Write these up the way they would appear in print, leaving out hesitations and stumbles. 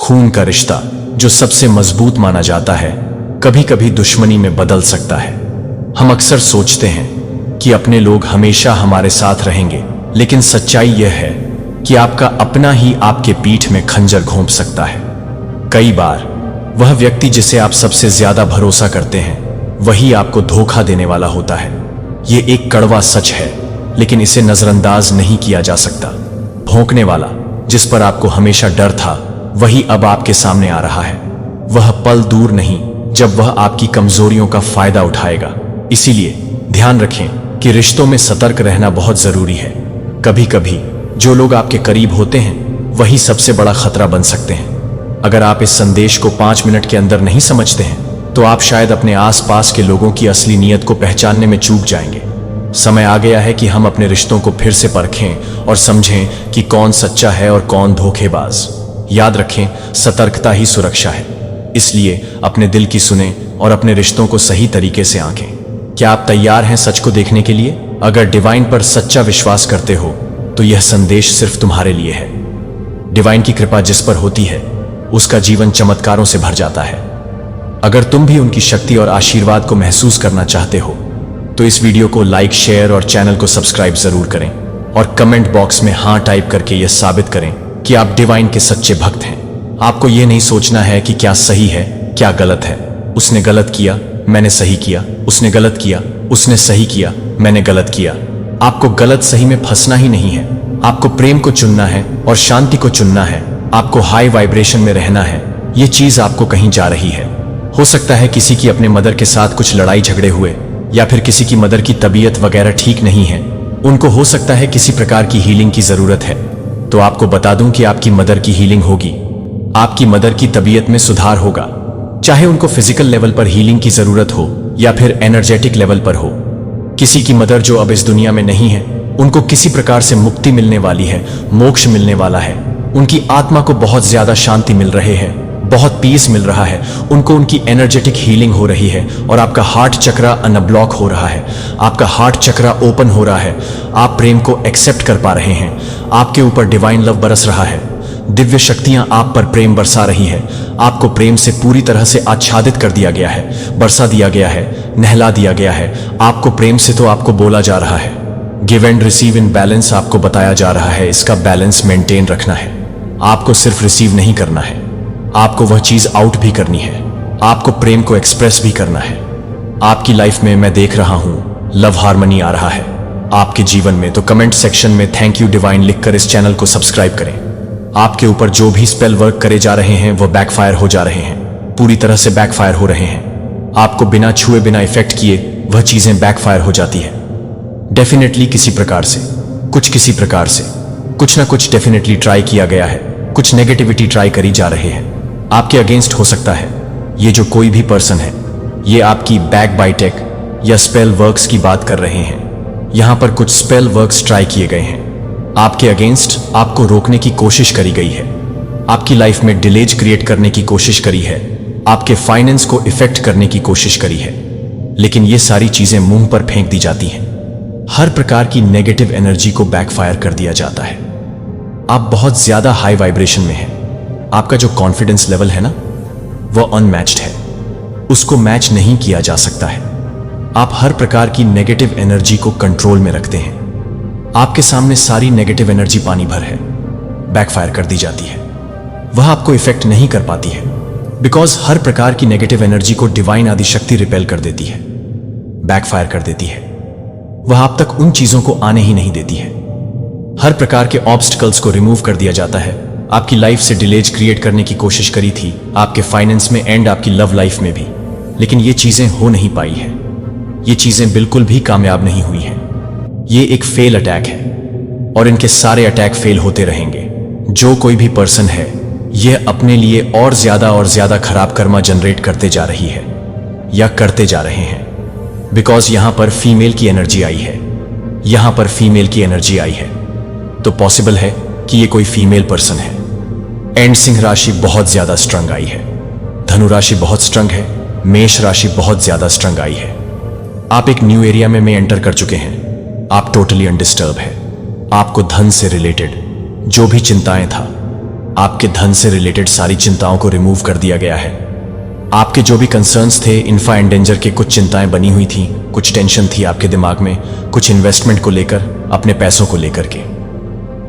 खून का रिश्ता जो सबसे मजबूत माना जाता है, कभी कभी दुश्मनी में बदल सकता है। हम अक्सर सोचते हैं कि अपने लोग हमेशा हमारे साथ रहेंगे, लेकिन सच्चाई यह है कि आपका अपना ही आपके पीठ में खंजर घोंप सकता है। कई बार वह व्यक्ति जिसे आप सबसे ज्यादा भरोसा करते हैं, वही आपको धोखा देने वाला होता है। ये एक कड़वा सच है, लेकिन इसे नजरअंदाज नहीं किया जा सकता। भौंकने वाला जिस पर आपको हमेशा डर था, वही अब आपके सामने आ रहा है। वह पल दूर नहीं जब वह आपकी कमजोरियों का फायदा उठाएगा। इसीलिए ध्यान रखें कि रिश्तों में सतर्क रहना बहुत जरूरी है। कभी कभी जो लोग आपके करीब होते हैं, वही सबसे बड़ा खतरा बन सकते हैं। अगर आप इस संदेश को 5 मिनट के अंदर नहीं समझते हैं, तो आप शायद अपने आसपास के लोगों की असली नीयत को पहचानने में चूक जाएंगे। समय आ गया है कि हम अपने रिश्तों को फिर से परखें और समझें कि कौन सच्चा है और कौन धोखेबाज। याद रखें, सतर्कता ही सुरक्षा है। इसलिए अपने दिल की सुने और अपने रिश्तों को सही तरीके से आंकें। क्या आप तैयार हैं सच को देखने के लिए? अगर डिवाइन पर सच्चा विश्वास करते हो, तो यह संदेश सिर्फ तुम्हारे लिए है। डिवाइन की कृपा जिस पर होती है, उसका जीवन चमत्कारों से भर जाता है। अगर तुम भी उनकी शक्ति और आशीर्वाद को महसूस करना चाहते हो, तो इस वीडियो को लाइक, शेयर और चैनल को सब्सक्राइब जरूर करें और कमेंट बॉक्स में हाँ टाइप करके यह साबित करें कि आप डिवाइन के सच्चे भक्त हैं। आपको यह नहीं सोचना है कि क्या सही है, क्या गलत है। उसने गलत किया, मैंने सही किया। उसने गलत किया, उसने सही किया, मैंने गलत किया। आपको गलत सही में फंसना ही नहीं है। आपको प्रेम को चुनना है और शांति को चुनना है। आपको हाई वाइब्रेशन में रहना है। यह चीज आपको कहीं जा रही है। हो सकता है किसी की अपने मदर के साथ कुछ लड़ाई झगड़े हुए, या फिर किसी की मदर की तबीयत वगैरह ठीक नहीं है। उनको हो सकता है किसी प्रकार की हीलिंग की जरूरत है। तो आपको बता दूं कि आपकी मदर की हीलिंग होगी। आपकी मदर की तबीयत में सुधार होगा, चाहे उनको फिजिकल लेवल पर हीलिंग की जरूरत हो या फिर एनर्जेटिक लेवल पर हो। किसी की मदर जो अब इस दुनिया में नहीं है, उनको किसी प्रकार से मुक्ति मिलने वाली है, मोक्ष मिलने वाला है। उनकी आत्मा को बहुत ज्यादा शांति मिल रही है, बहुत पीस मिल रहा है। उनको उनकी एनर्जेटिक हीलिंग हो रही है और आपका हार्ट चक्रा अनब्लॉक हो रहा है। आपका हार्ट चक्रा ओपन हो रहा है। आप प्रेम को एक्सेप्ट कर पा रहे हैं। आपके ऊपर डिवाइन लव बरस रहा है। दिव्य शक्तियां आप पर प्रेम बरसा रही है। आपको प्रेम से पूरी तरह से आच्छादित कर दिया गया है, बरसा दिया गया है, नहला दिया गया है। आपको प्रेम से तो आपको बोला जा रहा है। Give and receive in balance आपको बताया जा रहा है। इसका बैलेंस मेंटेन रखना है। आपको सिर्फ रिसीव नहीं करना है, आपको वह चीज आउट भी करनी है। आपको प्रेम को एक्सप्रेस भी करना है। आपकी लाइफ में मैं देख रहा हूं लव हार्मनी आ रहा है आपके जीवन में। तो कमेंट सेक्शन में थैंक यू डिवाइन लिखकर इस चैनल को सब्सक्राइब करें। आपके ऊपर जो भी स्पेल वर्क करे जा रहे हैं, वह बैकफायर हो जा रहे हैं, पूरी तरह से बैकफायर हो रहे हैं। आपको बिना छुए, बिना इफेक्ट किए वह चीजें बैकफायर हो जाती है। डेफिनेटली किसी प्रकार से, किसी प्रकार से कुछ ना कुछ डेफिनेटली ट्राई किया गया है। कुछ नेगेटिविटी ट्राई करी जा रही है। आपके अगेंस्ट हो सकता है ये जो कोई भी पर्सन है। ये आपकी बैक बाइटेक या स्पेल वर्क्स की बात कर रहे हैं। यहां पर कुछ स्पेल वर्क्स ट्राई किए गए हैं। आपके अगेंस्ट आपको रोकने की कोशिश करी गई है। आपकी लाइफ में डिलेज क्रिएट करने की कोशिश करी है। आपके फाइनेंस को इफेक्ट करने की कोशिश करी है। लेकिन ये सारी चीजें मुंह पर फेंक दी जाती हैं। हर प्रकार की नेगेटिव एनर्जी को बैकफायर कर दिया जाता है। आप बहुत ज्यादा हाई वाइब्रेशन में हैं। आपका जो कॉन्फिडेंस लेवल है ना, वह अनमैच्ड है। उसको मैच नहीं किया जा सकता है। आप हर प्रकार की नेगेटिव एनर्जी को कंट्रोल में रखते हैं। आपके सामने सारी नेगेटिव एनर्जी पानी भर है, बैकफायर कर दी जाती है। वह आपको इफेक्ट नहीं कर पाती है, बिकॉज हर प्रकार की नेगेटिव एनर्जी को डिवाइन आदि शक्ति रिपेल कर देती है, बैकफायर कर देती है। वह आप तक उन चीजों को आने ही नहीं देती है। हर प्रकार के ऑब्स्टिकल्स को रिमूव कर दिया जाता है। आपकी लाइफ से डिलेज क्रिएट करने की कोशिश करी थी, आपके फाइनेंस में एंड आपकी लव लाइफ में भी, लेकिन ये चीजें हो नहीं पाई है। ये चीजें बिल्कुल भी कामयाब नहीं हुई हैं। ये एक फेल अटैक है और इनके सारे अटैक फेल होते रहेंगे। जो कोई भी पर्सन है, यह अपने लिए और ज्यादा खराब कर्मा जनरेट करते जा रही है या करते जा रहे हैं। बिकॉज यहां पर फीमेल की एनर्जी आई है, यहां पर फीमेल की एनर्जी आई है, तो पॉसिबल है कि ये कोई फीमेल पर्सन है। एंड सिंह राशि बहुत ज्यादा स्ट्रंग आई है, धनु राशि बहुत स्ट्रंग है, मेष राशि बहुत ज्यादा स्ट्रंग आई है। आप एक न्यू एरिया में एंटर कर चुके हैं। आप टोटली अनडिस्टर्ब है। आपको धन से रिलेटेड जो भी चिंताएं था, आपके धन से रिलेटेड सारी चिंताओं को रिमूव कर दिया गया है। आपके जो भी कंसर्न्स थे, इन्फा एंड डेंजर के कुछ चिंताएं बनी हुई थी, कुछ टेंशन थी आपके दिमाग में, कुछ इन्वेस्टमेंट को लेकर, अपने पैसों को लेकर के।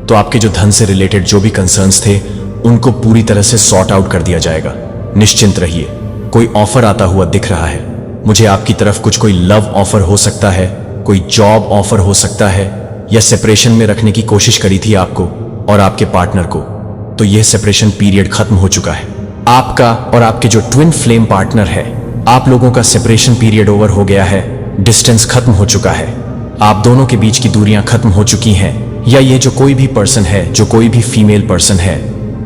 तो आपके जो धन से रिलेटेड जो भी कंसर्न्स थे उनको पूरी तरह से सॉर्ट आउट कर दिया जाएगा। निश्चिंत रहिए। कोई ऑफर आता हुआ दिख रहा है मुझे आपकी तरफ। कुछ कोई लव ऑफर हो सकता है, कोई जॉब ऑफर हो सकता है, या सेपरेशन में रखने की कोशिश करी थी आपको और आपके पार्टनर को। तो यह सेपरेशन पीरियड खत्म हो चुका है। आपका और आपके जो ट्विन फ्लेम पार्टनर है, आप लोगों का सेपरेशन पीरियड ओवर हो गया है। डिस्टेंस खत्म हो चुका है। आप दोनों के बीच की दूरियां खत्म हो चुकी हैं। या ये जो कोई भी पर्सन है, जो कोई भी फीमेल पर्सन है,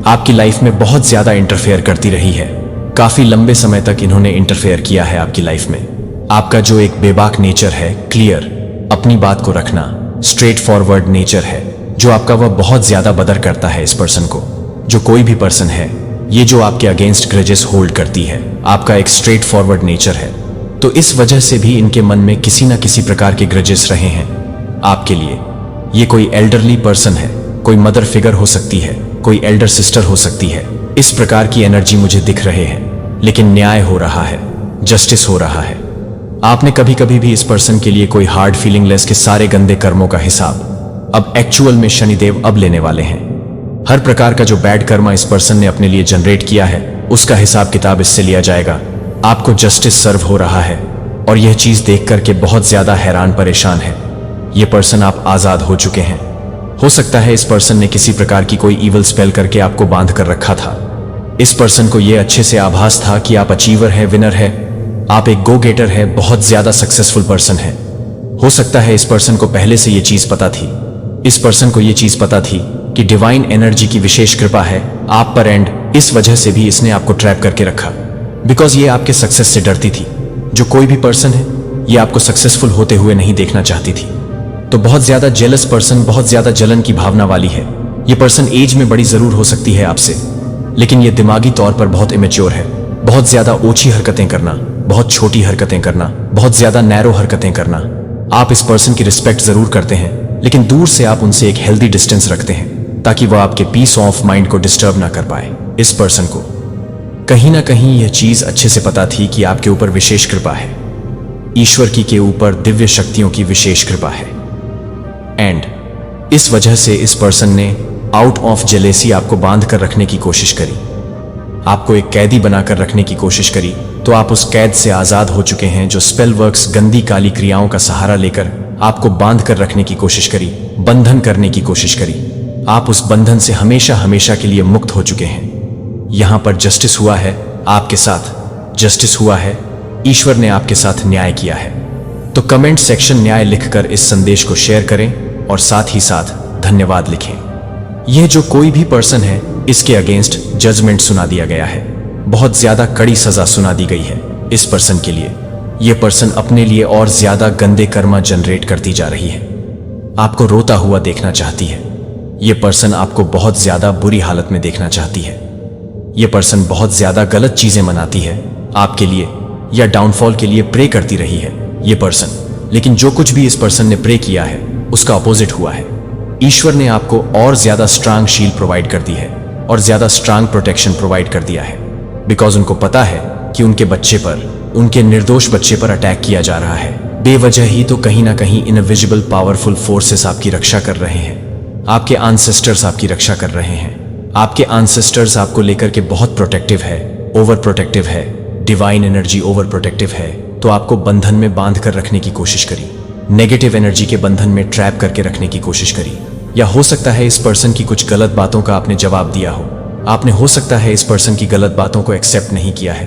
आपकी लाइफ में बहुत ज्यादा इंटरफेयर करती रही है। काफी लंबे समय तक इन्होंने इंटरफेयर किया है आपकी लाइफ में। आपका जो एक बेबाक नेचर है, क्लियर, अपनी बात को रखना, स्ट्रेट फॉरवर्ड नेचर है जो आपका, वह बहुत ज्यादा बदर करता है इस पर्सन को। जो कोई भी पर्सन है, ये जो आपके अगेंस्ट ग्रजेस होल्ड करती है, आपका एक स्ट्रेट फॉरवर्ड नेचर है। तो इस वजह से भी इनके मन में किसी ना किसी प्रकार के ग्रजेस रहे हैं आपके लिए। ये कोई एल्डरली पर्सन है, कोई मदर फिगर हो सकती है, कोई एल्डर सिस्टर हो सकती है। इस प्रकार की एनर्जी मुझे दिख रहे हैं। लेकिन न्याय हो रहा है, जस्टिस हो रहा है। आपने कभी कभी भी इस पर्सन के लिए कोई हार्ड फीलिंग लेस के सारे गंदे कर्मों का हिसाब अब एक्चुअल में शनिदेव अब लेने वाले हैं। हर प्रकार का जो बैड कर्मा इस पर्सन ने अपने लिए जनरेट किया है, उसका हिसाब किताब इससे लिया जाएगा। आपको जस्टिस सर्व हो रहा है और यह चीज देख करके बहुत ज्यादा हैरान परेशान है। यह पर्सन आप आजाद हो चुके हैं। हो सकता है इस पर्सन ने किसी प्रकार की कोई ईवल स्पेल करके आपको बांध कर रखा था। इस पर्सन को यह अच्छे से आभास था कि आप अचीवर है, विनर है, आप एक गो गेटर है, बहुत ज्यादा सक्सेसफुल पर्सन है। हो सकता है इस पर्सन को पहले से यह चीज पता थी। इस पर्सन को यह चीज पता थी कि डिवाइन एनर्जी की विशेष कृपा है आप पर, एंड इस वजह से भी इसने आपको ट्रैप करके रखा, बिकॉज ये आपके सक्सेस से डरती थी। जो कोई भी पर्सन है, ये आपको सक्सेसफुल होते हुए नहीं देखना चाहती थी। तो बहुत ज्यादा जेलस पर्सन, बहुत ज्यादा जलन की भावना वाली है। ये पर्सन एज में बड़ी जरूर हो सकती है आपसे, लेकिन ये दिमागी तौर पर बहुत इमेच्योर है। बहुत ज्यादा ओछी हरकतें करना, बहुत छोटी हरकतें करना, बहुत ज्यादा नैरो हरकतें करना। आप इस पर्सन की रिस्पेक्ट जरूर करते हैं, लेकिन दूर से आप उनसे एक हेल्दी डिस्टेंस रखते हैं ताकि वह आपके पीस ऑफ माइंड को डिस्टर्ब ना कर पाए। इस पर्सन को कहीं ना कहीं यह चीज अच्छे से पता थी कि आपके ऊपर विशेष कृपा है, ईश्वर की के ऊपर दिव्य शक्तियों की विशेष कृपा है। एंड इस वजह से इस पर्सन ने आउट ऑफ जेलेसी आपको बांध कर रखने की कोशिश करी, आपको एक कैदी बनाकर रखने की कोशिश करी। तो आप उस कैद से आजाद हो चुके हैं जो स्पेल वर्क्स, गंदी काली क्रियाओं का सहारा लेकर आपको बांध कर रखने की कोशिश करी, बंधन करने की कोशिश करी। आप उस बंधन से हमेशा हमेशा के लिए मुक्त हो चुके हैं। यहां पर जस्टिस हुआ है आपके साथ, जस्टिस हुआ है, ईश्वर ने आपके साथ न्याय किया है। तो कमेंट सेक्शन न्याय लिखकर इस संदेश को शेयर करें और साथ ही साथ धन्यवाद लिखें। यह जो कोई भी पर्सन है, इसके अगेंस्ट जजमेंट सुना दिया गया है, बहुत ज्यादा कड़ी सजा सुना दी गई है इस पर्सन के लिए। यह पर्सन अपने लिए और ज्यादा गंदे कर्मा जनरेट करती जा रही है, आपको रोता हुआ देखना चाहती है। यह पर्सन आपको बहुत ज्यादा बुरी हालत में देखना चाहती है। यह पर्सन बहुत ज्यादा गलत चीजें मनाती है आपके लिए, या डाउनफॉल के लिए प्रे करती रही है यह पर्सन। लेकिन जो कुछ भी इस पर्सन ने प्रे किया है, उसका अपोजिट हुआ है। ईश्वर ने आपको और ज्यादा स्ट्रांग शील्ड प्रोवाइड कर दी है और ज्यादा स्ट्रांग प्रोटेक्शन प्रोवाइड कर दिया है, बिकॉज उनको पता है कि उनके बच्चे पर, उनके निर्दोष बच्चे पर अटैक किया जा रहा है बेवजह ही। तो कहीं ना कहीं इनविजिबल पावरफुल फोर्सेस आपकी रक्षा कर रहे हैं, आपके एंसेस्टर्स आपकी रक्षा कर रहे हैं। आपके एंसेस्टर्स आपको लेकर के बहुत प्रोटेक्टिव है, ओवर प्रोटेक्टिव है, डिवाइन एनर्जी ओवर प्रोटेक्टिव है। तो आपको बंधन में बांध कर रखने की कोशिश करी, नेगेटिव एनर्जी के बंधन में ट्रैप करके रखने की कोशिश करी। या हो सकता है इस पर्सन की कुछ गलत बातों का आपने जवाब दिया हो, आपने हो सकता है इस पर्सन की गलत बातों को एक्सेप्ट नहीं किया है।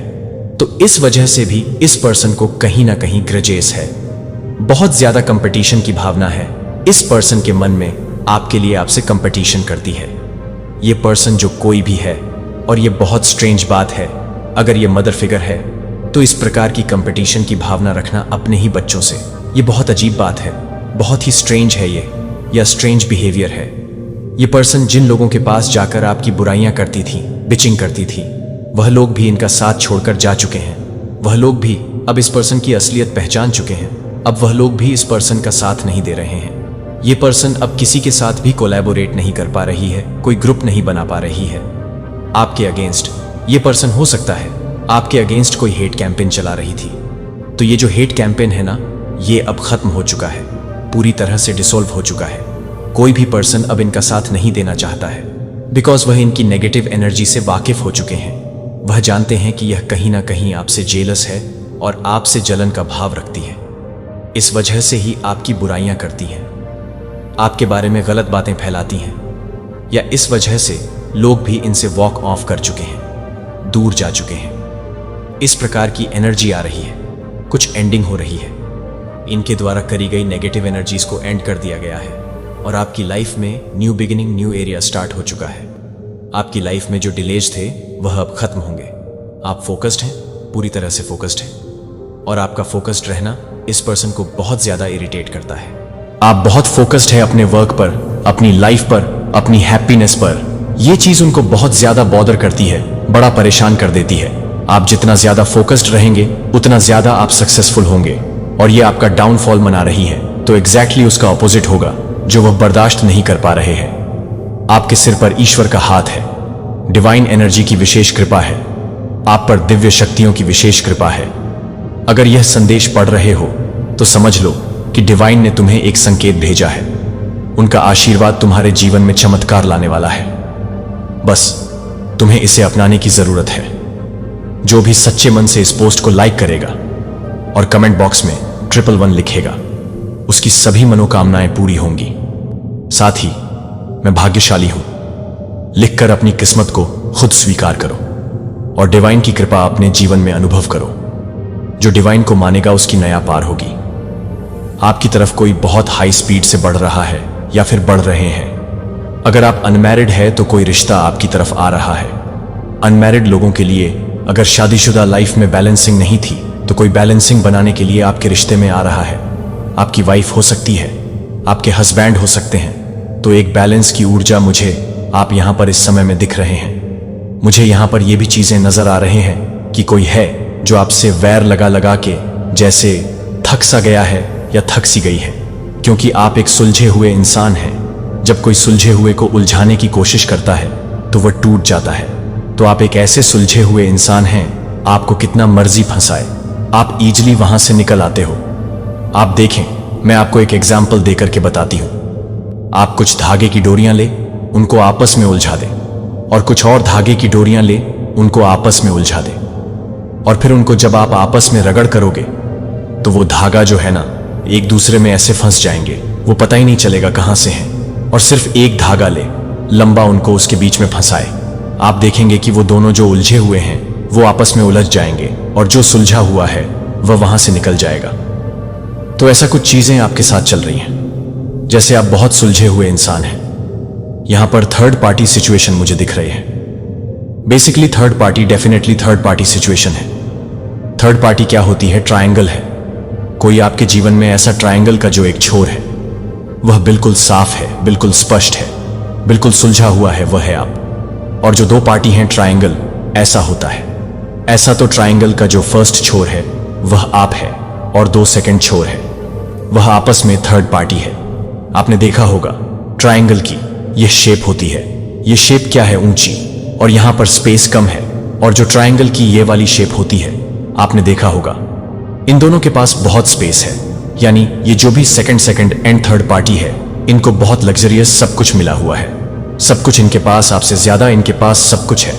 तो इस वजह से भी इस पर्सन को कहीं ना कहीं ग्रजेस है, बहुत ज्यादा कंपटीशन की भावना है इस पर्सन के मन में, आपके लिए आपसे कंपटीशन करती है ये पर्सन जो कोई भी है। और ये बहुत स्ट्रेंज बात है, अगर ये मदर फिगर है तो इस प्रकार की कंपटीशन की भावना रखना अपने ही बच्चों से, ये बहुत अजीब बात है, बहुत ही स्ट्रेंज है ये, या स्ट्रेंज बिहेवियर है। ये पर्सन जिन लोगों के पास जाकर आपकी बुराइयां करती थी, बिचिंग करती थी, वह लोग भी इनका साथ छोड़कर जा चुके हैं। वह लोग भी अब इस पर्सन की असलियत पहचान चुके हैं। अब वह लोग भी इस पर्सन का साथ नहीं दे रहे हैं। ये पर्सन अब किसी के साथ भी कोलैबोरेट नहीं कर पा रही है, कोई ग्रुप नहीं बना पा रही है। आपके अगेंस्ट। ये पर्सन हो सकता है आपके अगेंस्ट कोई हेट कैंपेन चला रही थी। तो ये जो हेट कैंपेन है ना, ये अब खत्म हो चुका है, पूरी तरह से डिसॉल्व हो चुका है। कोई भी पर्सन अब इनका साथ नहीं देना चाहता है, बिकॉज वह इनकी नेगेटिव एनर्जी से वाकिफ हो चुके हैं। वह जानते हैं कि यह कहीं ना कहीं आपसे जेलस है और आपसे जलन का भाव रखती है। इस वजह से ही आपकी बुराइयां करती हैं, आपके बारे में गलत बातें फैलाती हैं, या इस वजह से लोग भी इनसे वॉक ऑफ कर चुके हैं, दूर जा चुके हैं। इस प्रकार की एनर्जी आ रही है, कुछ एंडिंग हो रही है। इनके द्वारा करी गई नेगेटिव एनर्जीज को एंड कर दिया गया है और आपकी लाइफ में new beginning, new area start हो चुका है। आपकी लाइफ में जो डिलेज थे वह अब खत्म होंगे। आप फोकस्ड हैं, पूरी तरह से फोकस्ड हैं, और आपका फोकस्ड रहना इस पर्सन को बहुत ज्यादा इरिटेट करता है। आप बहुत फोकस्ड है अपने वर्क पर, अपनी लाइफ पर, अपनी हैप्पीनेस पर। यह चीज उनको बहुत ज्यादा बॉदर करती है, बड़ा परेशान कर देती है। आप जितना ज्यादा फोकस्ड रहेंगे उतना ज्यादा आप सक्सेसफुल होंगे, और ये आपका डाउनफॉल मना रही है। तो एग्जैक्टली उसका ऑपोजिट होगा जो वह बर्दाश्त नहीं कर पा रहे हैं। आपके सिर पर ईश्वर का हाथ है, डिवाइन एनर्जी की विशेष कृपा है, आप पर दिव्य शक्तियों की विशेष कृपा है। अगर यह संदेश पढ़ रहे हो तो समझ लो कि डिवाइन ने तुम्हें एक संकेत भेजा है। उनका आशीर्वाद तुम्हारे जीवन में चमत्कार लाने वाला है। बस तुम्हें इसे अपनाने की जरूरत है। जो भी सच्चे मन से इस पोस्ट को लाइक करेगा और कमेंट बॉक्स में 111 लिखेगा, उसकी सभी मनोकामनाएं पूरी होंगी। साथ ही मैं भाग्यशाली हूं लिखकर अपनी किस्मत को खुद स्वीकार करो और डिवाइन की कृपा अपने जीवन में अनुभव करो। जो डिवाइन को मानेगा उसकी नया पार होगी। आपकी तरफ कोई बहुत हाई स्पीड से बढ़ रहा है या फिर बढ़ रहे हैं। अगर आप अनमैरिड है तो कोई रिश्ता आपकी तरफ आ रहा है। अनमैरिड लोगों के लिए अगर शादीशुदा लाइफ में बैलेंसिंग नहीं थी तो कोई बैलेंसिंग बनाने के लिए आपके रिश्ते में आ रहा है। आपकी वाइफ हो सकती है, आपके हस्बैंड हो सकते हैं। तो एक बैलेंस की ऊर्जा मुझे आप यहां पर इस समय में दिख रहे हैं। मुझे यहां पर ये भी चीजें नजर आ रहे हैं कि कोई है जो आपसे वैर लगा लगा के जैसे थक सा गया है या थक सी गई है, क्योंकि आप एक सुलझे हुए इंसान हैं। जब कोई सुलझे हुए को उलझाने की कोशिश करता है तो वह टूट जाता है। तो आप एक ऐसे सुलझे हुए इंसान हैं, आपको कितना मर्जी फंसाए आप इजीली वहां से निकल आते हो। आप देखें, मैं आपको एक एग्जाम्पल देकर के बताती हूं। आप कुछ धागे की डोरियां ले, उनको आपस में उलझा दें, और कुछ और धागे की डोरियां ले, उनको आपस में उलझा दें, और फिर उनको जब आप आपस में रगड़ करोगे तो वो धागा जो है ना, एक दूसरे में ऐसे फंस जाएंगे, वो पता ही नहीं चलेगा कहां से हैं। और सिर्फ एक धागा ले, लंबा, उनको उसके बीच में फंसाए। आप देखेंगे कि वो दोनों जो उलझे हुए हैं वो आपस में उलझ जाएंगे, और जो सुलझा हुआ है वह वहां से निकल जाएगा। तो ऐसा कुछ चीजें आपके साथ चल रही हैं, जैसे आप बहुत सुलझे हुए इंसान हैं। यहां पर थर्ड पार्टी सिचुएशन मुझे दिख रही है। Basically third party definitely third party situation है। थर्ड पार्टी क्या होती है? ट्रायंगल है। कोई आपके जीवन में ऐसा ट्रायंगल का जो एक छोर है वह बिल्कुल साफ है, बिल्कुल स्पष्ट है, बिल्कुल सुलझा हुआ है, वह है आप। और जो दो पार्टी हैं ट्रायंगल, ऐसा होता है। ऐसा तो ट्रायंगल का जो फर्स्ट छोर है वह आप है, और दो सेकंड छोर है वह आपस में थर्ड पार्टी है। आपने देखा होगा ट्रायंगल की यह शेप होती है। यह शेप क्या है? ऊंची, और यहां पर स्पेस कम है। और जो ट्रायंगल की ये वाली शेप होती है, आपने देखा होगा इन दोनों के पास बहुत स्पेस है। यानी ये जो भी सेकंड एंड थर्ड पार्टी है, इनको बहुत लग्जरियस सब कुछ मिला हुआ है। सब कुछ इनके पास आपसे ज्यादा, इनके पास सब कुछ है।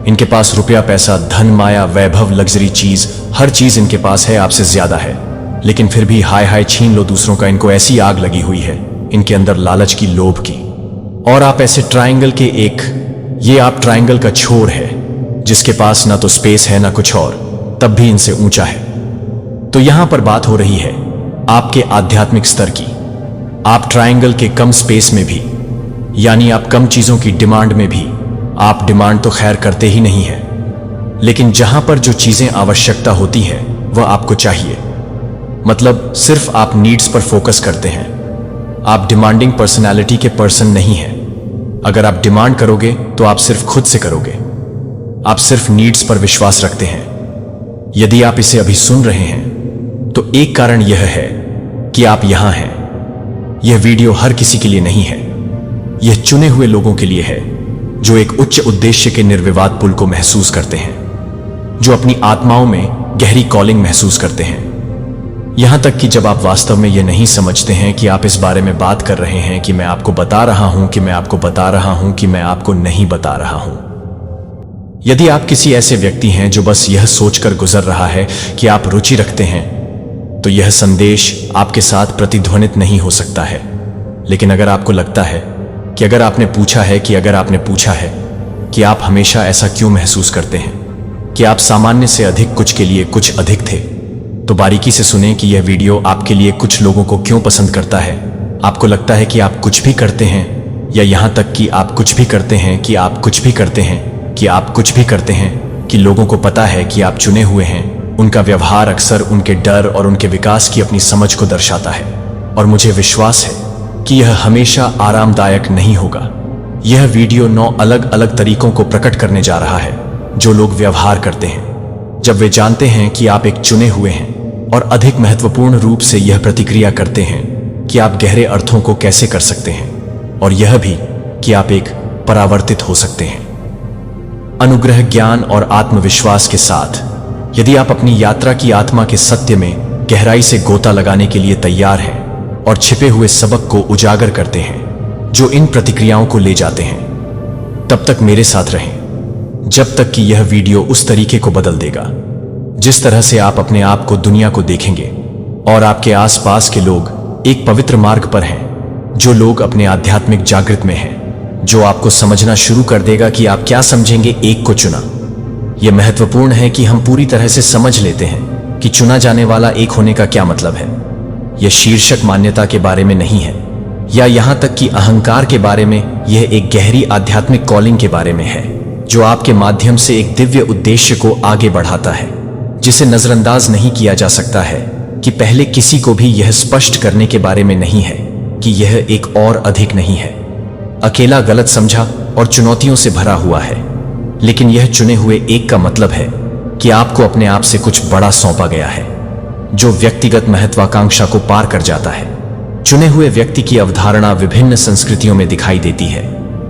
इनके पास रुपया, पैसा, धन, माया, वैभव, लग्जरी चीज, हर चीज इनके पास है, आपसे ज्यादा है। लेकिन फिर भी हाय हाय छीन लो दूसरों का। इनको ऐसी आग लगी हुई है इनके अंदर, लालच की, लोभ की। और आप ऐसे ट्रायंगल के ये आप ट्रायंगल का छोर है जिसके पास ना तो स्पेस है ना कुछ और, तब भी इनसे ऊंचा है। तो यहां पर बात हो रही है आपके आध्यात्मिक स्तर की। आप ट्रायंगल के कम स्पेस में भी, यानी आप कम चीजों की डिमांड में भी, आप डिमांड तो खैर करते ही नहीं है, लेकिन जहां पर जो चीजें आवश्यकता होती है वह आपको चाहिए। मतलब सिर्फ आप नीड्स पर फोकस करते हैं। आप डिमांडिंग पर्सनालिटी के पर्सन नहीं हैं। अगर आप डिमांड करोगे तो आप सिर्फ खुद से करोगे। आप सिर्फ नीड्स पर विश्वास रखते हैं। यदि आप इसे अभी सुन रहे हैं तो एक कारण यह है कि आप यहां हैं। यह वीडियो हर किसी के लिए नहीं है, यह चुने हुए लोगों के लिए है। जो एक उच्च उद्देश्य के निर्विवाद पुल को महसूस करते हैं, जो अपनी आत्माओं में गहरी कॉलिंग महसूस करते हैं। यहां तक कि जब आप वास्तव में यह नहीं समझते हैं कि आप इस बारे में बात कर रहे हैं कि मैं आपको बता रहा हूं कि मैं आपको बता रहा हूं कि मैं आपको नहीं बता रहा हूं। यदि आप किसी ऐसे व्यक्ति हैं जो बस यह सोचकर गुजर रहा है कि आप रुचि रखते हैं, तो यह संदेश आपके साथ प्रतिध्वनित नहीं हो सकता है। लेकिन अगर आपको लगता है कि अगर आपने पूछा है कि आप हमेशा ऐसा क्यों महसूस करते हैं, कि आप सामान्य से अधिक कुछ के लिए कुछ अधिक थे, तो बारीकी से सुने कि यह वीडियो आपके लिए कुछ लोगों को क्यों पसंद करता है। आपको लगता है कि आप कुछ भी करते हैं, या यहां तक कि आप कुछ भी करते हैं कि आप कुछ भी करते हैं कि आप कुछ भी करते हैं कि लोगों को पता है कि आप चुने हुए हैं। उनका व्यवहार अक्सर उनके डर और उनके विकास की अपनी समझ को दर्शाता है। और मुझे विश्वास है कि यह हमेशा आरामदायक नहीं होगा। यह वीडियो 9 अलग अलग तरीकों को प्रकट करने जा रहा है जो लोग व्यवहार करते हैं जब वे जानते हैं कि आप एक चुने हुए हैं, और अधिक महत्वपूर्ण रूप से यह प्रतिक्रिया करते हैं कि आप गहरे अर्थों को कैसे कर सकते हैं, और यह भी कि आप एक परावर्तित हो सकते हैं। अनुग्रह, ज्ञान और आत्मविश्वास के साथ यदि आप अपनी यात्रा की आत्मा के सत्य में गहराई से गोता लगाने के लिए तैयार हैं और छिपे हुए सबक को उजागर करते हैं जो इन प्रतिक्रियाओं को ले जाते हैं, तब तक मेरे साथ रहें जब तक कि यह वीडियो उस तरीके को बदल देगा जिस तरह से आप अपने आप को दुनिया को देखेंगे और आपके आसपास के लोग एक पवित्र मार्ग पर हैं, जो लोग अपने आध्यात्मिक जागृत में हैं, जो आपको समझना शुरू कर देगा कि आप क्या समझेंगे एक को चुना। यह महत्वपूर्ण है कि हम पूरी तरह से समझ लेते हैं कि चुना जाने वाला एक होने का क्या मतलब है। यह शीर्षक मान्यता के बारे में नहीं है, या यहां तक कि अहंकार के बारे में। यह एक गहरी आध्यात्मिक कॉलिंग के बारे में है जो आपके माध्यम से एक दिव्य उद्देश्य को आगे बढ़ाता है, जिसे नजरअंदाज नहीं किया जा सकता है कि पहले किसी को भी यह स्पष्ट करने के बारे में नहीं है कि यह एक और अधिक नहीं है, अकेला, गलत समझा और चुनौतियों से भरा हुआ है। लेकिन यह चुने हुए एक का मतलब है कि आपको अपने आप से कुछ बड़ा सौंपा गया है जो व्यक्तिगत महत्वाकांक्षा को पार कर जाता है। चुने हुए व्यक्ति की अवधारणा विभिन्न संस्कृतियों में दिखाई देती है,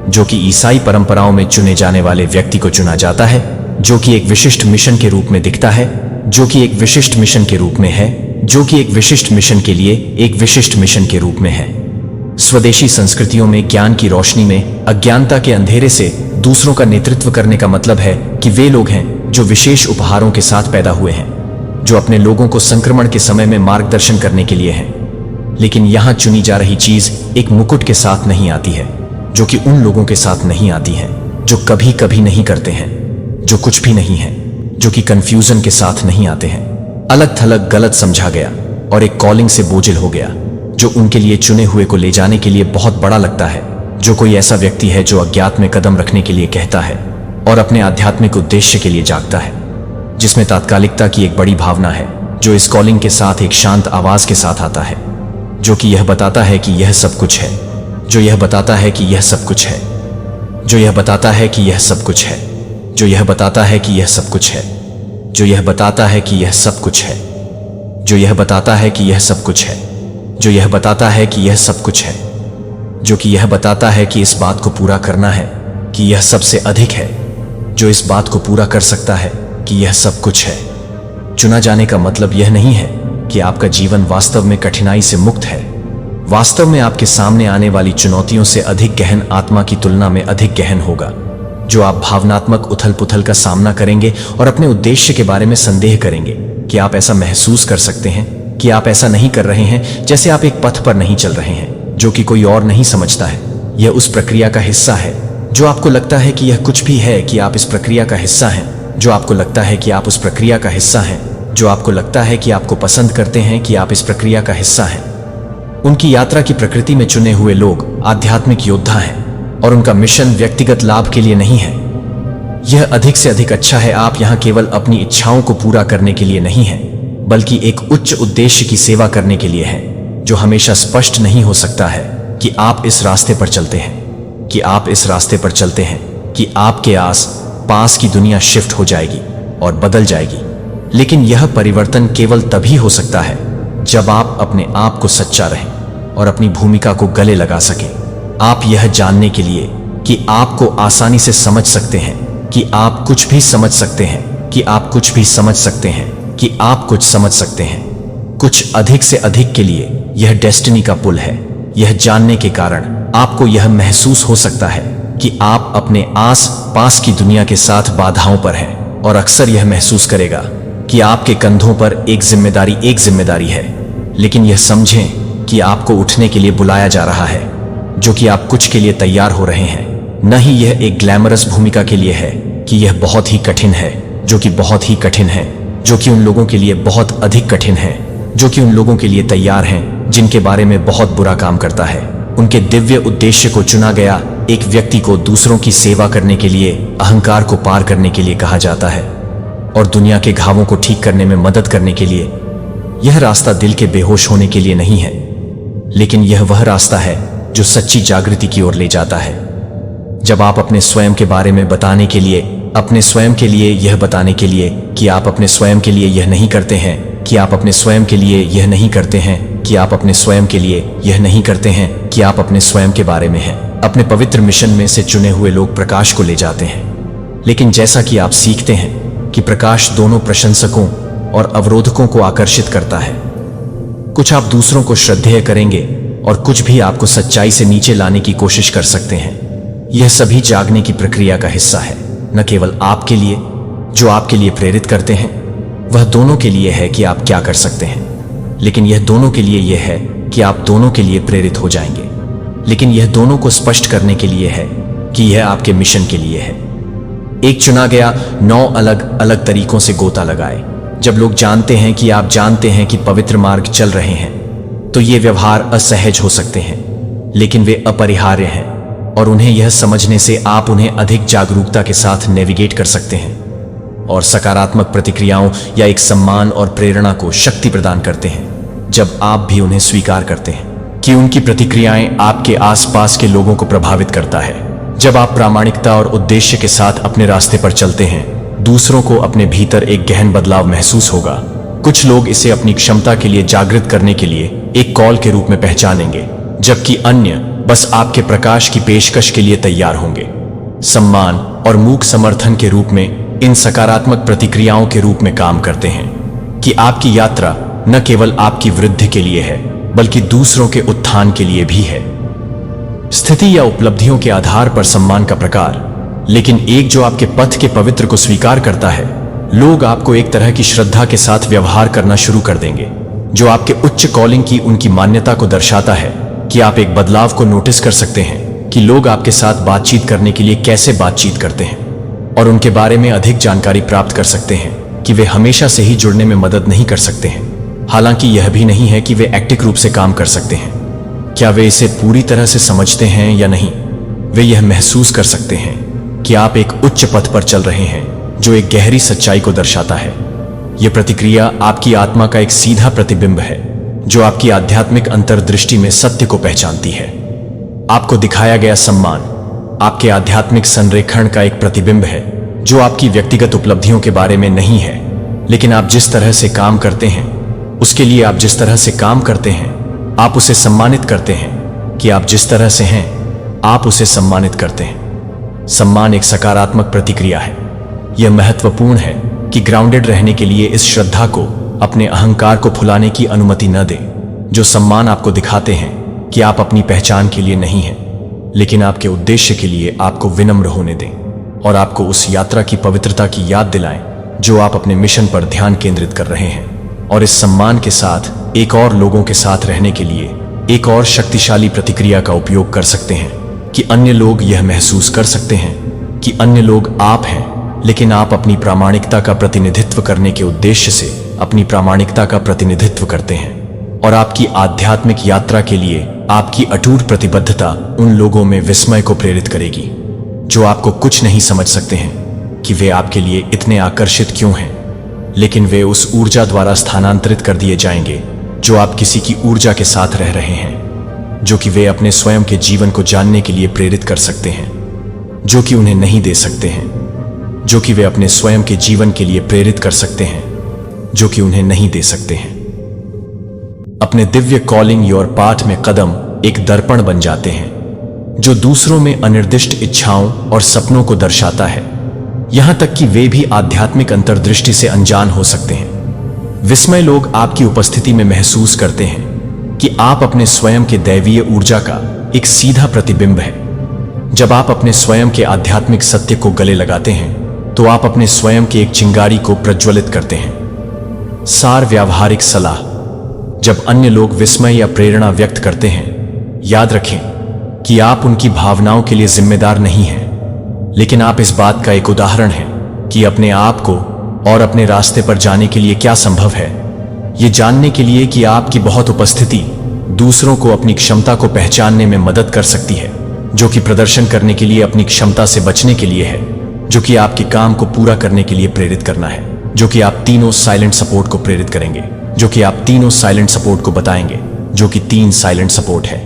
जो कि ईसाई परंपराओं में चुने जाने वाले व्यक्ति को चुना जाता है, जो कि एक विशिष्ट मिशन के रूप में दिखता है, जो कि एक विशिष्ट मिशन के रूप में है, जो कि एक विशिष्ट मिशन के लिए एक विशिष्ट मिशन के रूप में है। स्वदेशी संस्कृतियों में ज्ञान की रोशनी में अज्ञानता के अंधेरे से दूसरों का नेतृत्व करने का मतलब है कि वे लोग हैं जो विशेष उपहारों के साथ पैदा हुए हैं, जो अपने लोगों को संक्रमण के समय में मार्गदर्शन करने के लिए हैं। लेकिन यहां चुनी जा रही चीज एक मुकुट के साथ नहीं आती है, जो कि उन लोगों के साथ नहीं आती है जो कभी कभी नहीं करते हैं, जो कुछ भी नहीं है, जो कि कंफ्यूजन के साथ नहीं आते हैं, अलग थलग, गलत समझा गया और एक कॉलिंग से बोझिल हो गया, जो उनके लिए चुने हुए को ले जाने के लिए बहुत बड़ा लगता है। जो कोई ऐसा व्यक्ति है जो अज्ञात में कदम रखने के लिए कहता है और अपने आध्यात्मिक उद्देश्य के लिए जागता है, जिसमें तात्कालिकता की एक बड़ी भावना है, जो इस कॉलिंग के साथ एक शांत आवाज के साथ आता है, जो कि यह बताता है कि यह सब कुछ है, जो यह बताता है कि यह सब कुछ है, जो यह बताता है कि यह सब कुछ है, जो यह बताता है कि यह सब कुछ है, जो यह बताता है कि यह सब कुछ है, जो यह बताता है कि यह सब कुछ है, जो यह बताता है कि यह सब कुछ है, जो कि यह बताता है कि इस बात को पूरा करना है कि यह सबसे अधिक है, जो इस बात को पूरा कर सकता है कि यह सब कुछ है। चुना जाने का मतलब यह नहीं है कि आपका जीवन वास्तव में कठिनाई से मुक्त है। वास्तव में आपके सामने आने वाली चुनौतियों से अधिक गहन, आत्मा की तुलना में अधिक गहन होगा, जो आप भावनात्मक उथल पुथल का सामना करेंगे और अपने उद्देश्य के बारे में संदेह करेंगे कि आप ऐसा महसूस कर सकते हैं कि आप ऐसा नहीं कर रहे हैं, जैसे आप एक pथ पर नहीं चल रहे हैं जो कि कोई और नहीं समझता है। यह उस प्रक्रिया का हिस्सा है जो आपको लगता है कि यह कुछ भी है, कि आप इस प्रक्रिया का हिस्सा हैं, जो आपको लगता है कि आप उस प्रक्रिया का हिस्सा हैं, जो आपको लगता है कि आपको पसंद करते हैं, कि आप इस प्रक्रिया का हिस्सा हैं। उनकी यात्रा की प्रकृति में चुने हुए लोग आध्यात्मिक योद्धा हैं और उनका मिशन व्यक्तिगत लाभ के लिए नहीं है। यह अधिक से अधिक अच्छा है। आप यहाँ केवल अपनी इच्छाओं को पूरा करने के लिए नहीं हैं, बल्कि एक उच्च उद्देश्य की सेवा करने के लिए है, जो हमेशा स्पष्ट नहीं हो सकता है कि आप इस रास्ते पर चलते हैं, कि आप इस रास्ते पर चलते हैं, कि आपके आस पास की दुनिया शिफ्ट हो जाएगी और बदल जाएगी। लेकिन यह परिवर्तन केवल तभी हो सकता है जब आप अपने आप को सच्चा रहें और अपनी भूमिका को गले लगा सकें। आप यह जानने के लिए कि आपको आसानी से समझ सकते हैं, कि आप कुछ भी समझ सकते हैं, कि आप कुछ भी समझ सकते हैं, कि आप कुछ समझ सकते हैं। कुछ अधिक से अधिक के लिए यह डेस्टिनी का पुल है। यह जानने के कारण आपको यह महसूस हो सकता है कि आप अपने आस पास की दुनिया के साथ बाधाओं पर हैं, और अक्सर यह महसूस करेगा कि आपके कंधों पर एक जिम्मेदारी है। लेकिन यह समझें कि आपको उठने के लिए बुलाया जा रहा है, जो कि आप कुछ के लिए तैयार हो रहे हैं। न ही यह एक ग्लैमरस भूमिका के लिए है कि यह बहुत ही कठिन है, जो कि बहुत ही कठिन है, जो कि उन लोगों के लिए बहुत अधिक कठिन है, जो कि उन लोगों के लिए तैयार हैं जिनके बारे में बहुत बुरा काम करता है। उनके दिव्य उद्देश्य को चुना गया एक व्यक्ति को दूसरों की सेवा करने के लिए, अहंकार को पार करने के लिए कहा जाता है, और दुनिया के घावों को ठीक करने में मदद करने के लिए। यह रास्ता दिल के बेहोश होने के लिए नहीं है, लेकिन यह वह रास्ता है जो सच्ची जागृति की ओर ले जाता है। जब आप अपने स्वयं के बारे में बताने के लिए, अपने स्वयं के लिए यह बताने के लिए कि आप अपने स्वयं के लिए यह नहीं करते हैं, कि आप अपने स्वयं के लिए यह नहीं करते हैं, कि आप अपने स्वयं के लिए यह नहीं करते हैं, कि आप अपने स्वयं के बारे में हैं, अपने पवित्र मिशन में से चुने हुए लोग प्रकाश को ले जाते हैं। लेकिन जैसा कि आप सीखते हैं कि प्रकाश दोनों प्रशंसकों और अवरोधकों को आकर्षित करता है। कुछ आप दूसरों को श्रद्धेय करेंगे और कुछ भी आपको सच्चाई से नीचे लाने की कोशिश कर सकते हैं। यह सभी जागने की प्रक्रिया का हिस्सा है, न केवल आपके लिए जो आपके लिए प्रेरित करते हैं, वह दोनों के लिए है कि आप क्या कर सकते हैं, लेकिन यह दोनों के लिए यह है कि आप दोनों के लिए प्रेरित हो जाएंगे। लेकिन यह दोनों को स्पष्ट करने के लिए है कि यह आपके मिशन के लिए है। एक चुना गया 9 अलग अलग तरीकों से गोता लगाए। जब लोग जानते हैं कि आप जानते हैं कि पवित्र मार्ग चल रहे हैं, तो ये व्यवहार असहज हो सकते हैं, लेकिन वे अपरिहार्य हैं, और उन्हें यह समझने से आप उन्हें अधिक जागरूकता के साथ नेविगेट कर सकते हैं और सकारात्मक प्रतिक्रियाओं या एक सम्मान और प्रेरणा को शक्ति प्रदान करते हैं। जब आप भी उन्हें स्वीकार करते हैं कि उनकी प्रतिक्रियाएं आपके आसपास के लोगों को प्रभावित करता है। जब आप प्रामाणिकता और उद्देश्य के साथ अपने रास्ते पर चलते हैं, दूसरों को अपने भीतर एक गहन बदलाव महसूस होगा। कुछ लोग इसे अपनी क्षमता के लिए जागृत करने के लिए एक कॉल के रूप में पहचानेंगे, जबकि अन्य बस आपके प्रकाश की पेशकश के लिए तैयार होंगे। सम्मान और मूक समर्थन के रूप में इन सकारात्मक प्रतिक्रियाओं के रूप में काम करते हैं कि आपकी यात्रा न केवल आपकी वृद्धि के लिए है, बल्कि दूसरों के उत्थान के लिए भी है। स्थिति या उपलब्धियों के आधार पर सम्मान का प्रकार, लेकिन एक जो आपके पथ के पवित्र को स्वीकार करता है। लोग आपको एक तरह की श्रद्धा के साथ व्यवहार करना शुरू कर देंगे, जो आपके उच्च कॉलिंग की उनकी मान्यता को दर्शाता है कि आप एक बदलाव को नोटिस कर सकते हैं कि लोग आपके साथ बातचीत करने के लिए कैसे बातचीत करते हैं, और उनके बारे में अधिक जानकारी प्राप्त कर सकते हैं कि वे हमेशा से ही जुड़ने में मदद नहीं कर सकते हैं। हालांकि यह भी नहीं है कि वे एक्टिव रूप से काम कर सकते हैं। क्या वे इसे पूरी तरह से समझते हैं या नहीं? वे यह महसूस कर सकते हैं कि आप एक उच्च पथ पर चल रहे हैं, जो एक गहरी सच्चाई को दर्शाता है। यह प्रतिक्रिया आपकी आत्मा का एक सीधा प्रतिबिंब है, जो आपकी आध्यात्मिक अंतर्दृष्टि में सत्य को पहचानती है। आपको दिखाया गया सम्मान आपके आध्यात्मिक संरेखण का एक प्रतिबिंब है, जो आपकी व्यक्तिगत उपलब्धियों के बारे में नहीं है, लेकिन आप जिस तरह से काम करते हैं उसके लिए आप जिस तरह से काम करते हैं, आप उसे सम्मानित करते हैं कि आप जिस तरह से हैं, आप उसे सम्मानित करते हैं। सम्मान एक सकारात्मक प्रतिक्रिया है। यह महत्वपूर्ण है कि ग्राउंडेड रहने के लिए इस श्रद्धा को अपने अहंकार को फुलाने की अनुमति न दें। जो सम्मान आपको दिखाते हैं कि आप अपनी पहचान के लिए नहीं हैं, लेकिन आपके उद्देश्य के लिए आपको विनम्र होने दें, और आपको उस यात्रा की पवित्रता की याद दिलाएं जो आप अपने मिशन पर ध्यान केंद्रित कर रहे हैं। और इस सम्मान के साथ एक और लोगों के साथ रहने के लिए एक और शक्तिशाली प्रतिक्रिया का उपयोग कर सकते हैं कि अन्य लोग यह महसूस कर सकते हैं कि अन्य लोग आप हैं, लेकिन आप अपनी प्रामाणिकता का प्रतिनिधित्व करने के उद्देश्य से अपनी प्रामाणिकता का प्रतिनिधित्व करते हैं। और आपकी आध्यात्मिक यात्रा के लिए आपकी अटूट प्रतिबद्धता उन लोगों में विस्मय को प्रेरित करेगी जो आपको कुछ नहीं समझ सकते हैं कि वे आपके लिए इतने आकर्षित क्यों हैं, लेकिन वे उस ऊर्जा द्वारा स्थानांतरित कर दिए जाएंगे जो आप किसी की ऊर्जा के साथ रह रहे हैं, जो कि वे अपने स्वयं के जीवन को जानने के लिए प्रेरित कर सकते हैं, जो कि उन्हें नहीं दे सकते हैं, जो कि वे अपने स्वयं के जीवन के लिए प्रेरित कर सकते हैं, जो कि उन्हें नहीं दे सकते हैं। अपने दिव्य कॉलिंग योर पाथ में कदम एक दर्पण बन जाते हैं। जो दूसरों में अनिर्दिष्ट इच्छाओं और सपनों को दर्शाता है, यहां तक कि वे भी आध्यात्मिक अंतर्दृष्टि से अनजान हो सकते हैं। विस्मय लोग आपकी उपस्थिति में महसूस करते हैं कि आप अपने स्वयं के दैवीय ऊर्जा का एक सीधा प्रतिबिंब है। जब आप अपने स्वयं के आध्यात्मिक सत्य को गले लगाते हैं तो आप अपने स्वयं के एक चिंगारी को प्रज्वलित करते हैं। सार व्यावहारिक सलाह: जब अन्य लोग विस्मय या प्रेरणा व्यक्त करते हैं, याद रखें कि आप उनकी भावनाओं के लिए जिम्मेदार नहीं हैं, लेकिन आप इस बात का एक उदाहरण हैं कि अपने आप को और अपने रास्ते पर जाने के लिए क्या संभव है। ये जानने के लिए कि आपकी बहुत उपस्थिति दूसरों को अपनी क्षमता को पहचानने में मदद कर सकती है, जो कि प्रदर्शन करने के लिए अपनी क्षमता से बचने के लिए है, जो कि आपके काम को पूरा करने के लिए प्रेरित करना है, जो कि आप तीनों साइलेंट सपोर्ट को प्रेरित करेंगे, जो कि आप तीनों साइलेंट सपोर्ट को बताएंगे, जो कि 3 साइलेंट सपोर्ट है।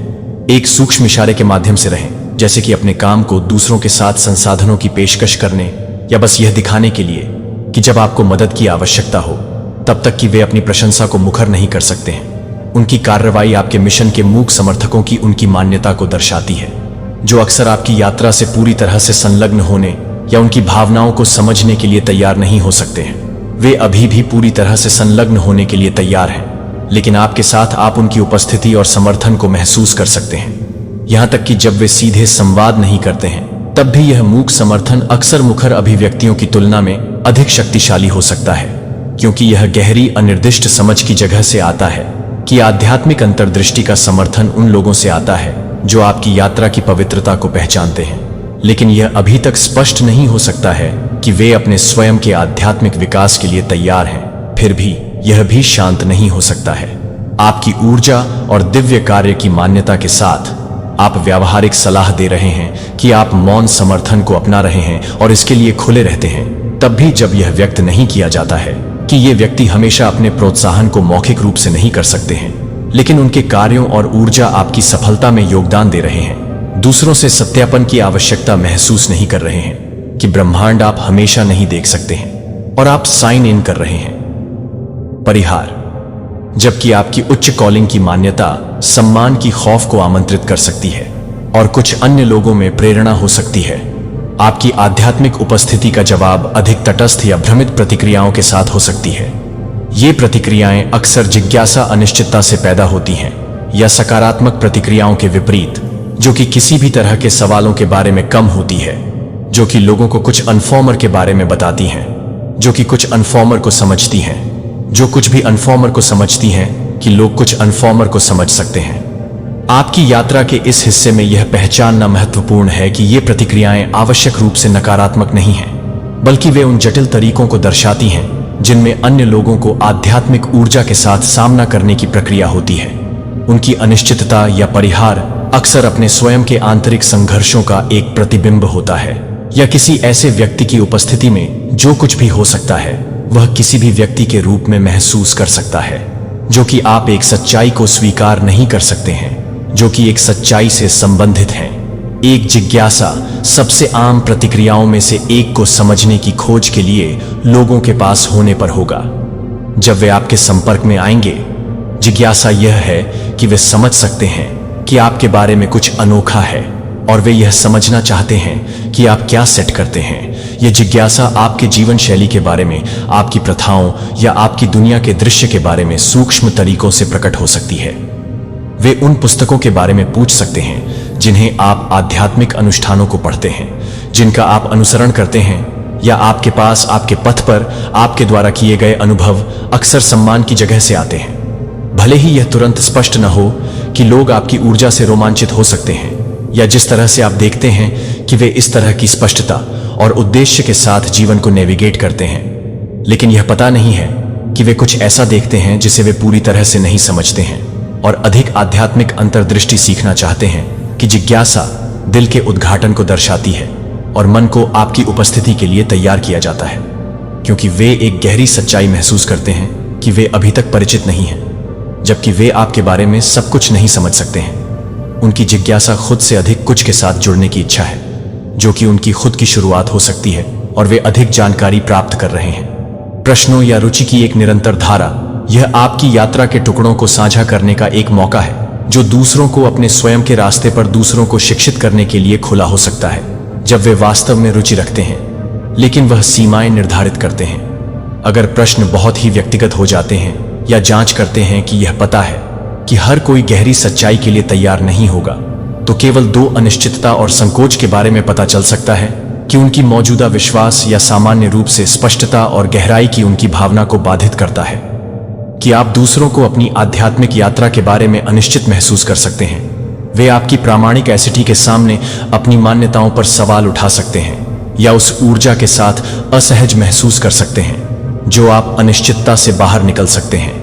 एक सूक्ष्म इशारे के माध्यम से रहें, जैसे कि अपने काम को दूसरों के साथ संसाधनों की पेशकश करने या बस यह दिखाने के लिए कि जब आपको मदद की आवश्यकता हो तब तक कि वे अपनी प्रशंसा को मुखर नहीं कर सकते हैं। उनकी कार्रवाई आपके मिशन के मूक समर्थकों की उनकी मान्यता को दर्शाती है, जो अक्सर आपकी यात्रा से पूरी तरह से संलग्न होने या उनकी भावनाओं को समझने के लिए तैयार नहीं हो सकते हैं। वे अभी भी पूरी तरह से संलग्न होने के लिए तैयार हैं, लेकिन आपके साथ आप उनकी उपस्थिति और समर्थन को महसूस कर सकते हैं। यहां तक कि जब वे सीधे संवाद नहीं करते हैं, तब भी यह मूक समर्थन अक्सर मुखर अभिव्यक्तियों की तुलना में अधिक शक्तिशाली हो सकता है, क्योंकि यह गहरी अनिर्दिष्ट समझ की जगह से आता है कि आध्यात्मिक अंतर्दृष्टि का समर्थन उन लोगों से आता है जो आपकी यात्रा की पवित्रता को पहचानते हैं, लेकिन यह अभी तक स्पष्ट नहीं हो सकता है कि वे अपने स्वयं के आध्यात्मिक विकास के लिए तैयार हैं। फिर भी यह भी शांत नहीं हो सकता है। आपकी ऊर्जा और दिव्य कार्य की मान्यता के साथ आप व्यावहारिक सलाह दे रहे हैं कि आप मौन समर्थन को अपना रहे हैं और इसके लिए खुले रहते हैं, तब भी जब यह व्यक्त नहीं किया जाता है कि ये व्यक्ति हमेशा अपने प्रोत्साहन को मौखिक रूप से नहीं कर सकते हैं, लेकिन उनके कार्यों और ऊर्जा आपकी सफलता में योगदान दे रहे हैं। दूसरों से सत्यापन की आवश्यकता महसूस नहीं कर रहे हैं कि ब्रह्मांड आप हमेशा नहीं देख सकते हैं और आप साइन इन कर रहे हैं। परिहार: जबकि आपकी उच्च कॉलिंग की मान्यता सम्मान की खौफ को आमंत्रित कर सकती है और कुछ अन्य लोगों में प्रेरणा हो सकती है, आपकी आध्यात्मिक उपस्थिति का जवाब अधिक तटस्थ या भ्रमित प्रतिक्रियाओं के साथ हो सकती है। ये प्रतिक्रियाएं अक्सर जिज्ञासा अनिश्चितता से पैदा होती हैं या सकारात्मक प्रतिक्रियाओं के विपरीत, जो कि किसी भी तरह के सवालों के बारे में कम होती है, जो कि लोगों को कुछ अनफॉर्मर के बारे में बताती हैं, जो कि कुछ अनफॉर्मर को समझती हैं, जो कुछ भी अनफॉर्मर को समझती हैं कि लोग कुछ अनफॉर्मर को समझ सकते हैं। आपकी यात्रा के इस हिस्से में यह पहचानना महत्वपूर्ण है कि ये प्रतिक्रियाएं आवश्यक रूप से नकारात्मक नहीं हैं, बल्कि वे उन जटिल तरीकों को दर्शाती हैं जिनमें अन्य लोगों को आध्यात्मिक ऊर्जा के साथ सामना करने की प्रक्रिया होती है। उनकी अनिश्चितता या परिहार अक्सर अपने स्वयं के आंतरिक संघर्षों का एक प्रतिबिंब होता है, या किसी ऐसे व्यक्ति की उपस्थिति में जो कुछ भी हो सकता है वह किसी भी व्यक्ति के रूप में महसूस कर सकता है, जो कि आप एक सच्चाई को स्वीकार नहीं कर सकते हैं, जो कि एक सच्चाई से संबंधित है। एक जिज्ञासा सबसे आम प्रतिक्रियाओं में से एक को समझने की खोज के लिए लोगों के पास होने पर होगा। जब वे आपके संपर्क में आएंगे, जिज्ञासा यह है कि वे समझ सकते हैं कि आपके बारे में कुछ अनोखा है और वे यह समझना चाहते हैं कि आप क्या सेट करते हैं। यह जिज्ञासा आपके जीवन शैली के बारे में, आपकी प्रथाओं या आपकी दुनिया के दृश्य के बारे में सूक्ष्म तरीकों से प्रकट हो सकती है। वे उन पुस्तकों के बारे में पूछ सकते हैं जिन्हें आप आध्यात्मिक अनुष्ठानों को पढ़ते हैं, जिनका आप अनुसरण करते हैं, या आपके पास आपके पथ पर आपके द्वारा किए गए अनुभव अक्सर सम्मान की जगह से आते हैं। भले ही यह तुरंत स्पष्ट न हो कि लोग आपकी ऊर्जा से रोमांचित हो सकते हैं, या जिस तरह से आप देखते हैं कि वे इस तरह की स्पष्टता और उद्देश्य के साथ जीवन को नेविगेट करते हैं, लेकिन यह पता नहीं है कि वे कुछ ऐसा देखते हैं जिसे वे पूरी तरह से नहीं समझते हैं और अधिक आध्यात्मिक अंतर्दृष्टि सीखना चाहते हैं। कि जिज्ञासा दिल के उद्घाटन को दर्शाती है और मन को आपकी उपस्थिति के लिए तैयार किया जाता है, क्योंकि वे एक गहरी सच्चाई महसूस करते हैं कि वे अभी तक परिचित नहीं हैं, जबकि वे आपके बारे में सब कुछ नहीं समझ सकते हैं। उनकी जिज्ञासा खुद से अधिक कुछ के साथ जुड़ने की इच्छा है, जो कि उनकी खुद की शुरुआत हो सकती है, और वे अधिक जानकारी प्राप्त कर रहे हैं। प्रश्नों या रुचि की एक निरंतर धारा, यह आपकी यात्रा के टुकड़ों को साझा करने का एक मौका है जो दूसरों को अपने स्वयं के रास्ते पर दूसरों को शिक्षित करने के लिए खुला हो सकता है जब वे वास्तव में रुचि रखते हैं, लेकिन वह सीमाएं निर्धारित करते हैं। अगर प्रश्न बहुत ही व्यक्तिगत हो जाते हैं या जांच करते हैं कि यह पता है कि हर कोई गहरी सच्चाई के लिए तैयार नहीं होगा, तो केवल दो अनिश्चितता और संकोच के बारे में पता चल सकता है कि उनकी मौजूदा विश्वास या सामान्य रूप से स्पष्टता और गहराई की उनकी भावना को बाधित करता है कि आप दूसरों को अपनी आध्यात्मिक यात्रा के बारे में अनिश्चित महसूस कर सकते हैं। वे आपकी प्रामाणिक एसिटी के सामने अपनी मान्यताओं पर सवाल उठा सकते हैं या उस ऊर्जा के साथ असहज महसूस कर सकते हैं जो आप अनिश्चितता से बाहर निकल सकते हैं,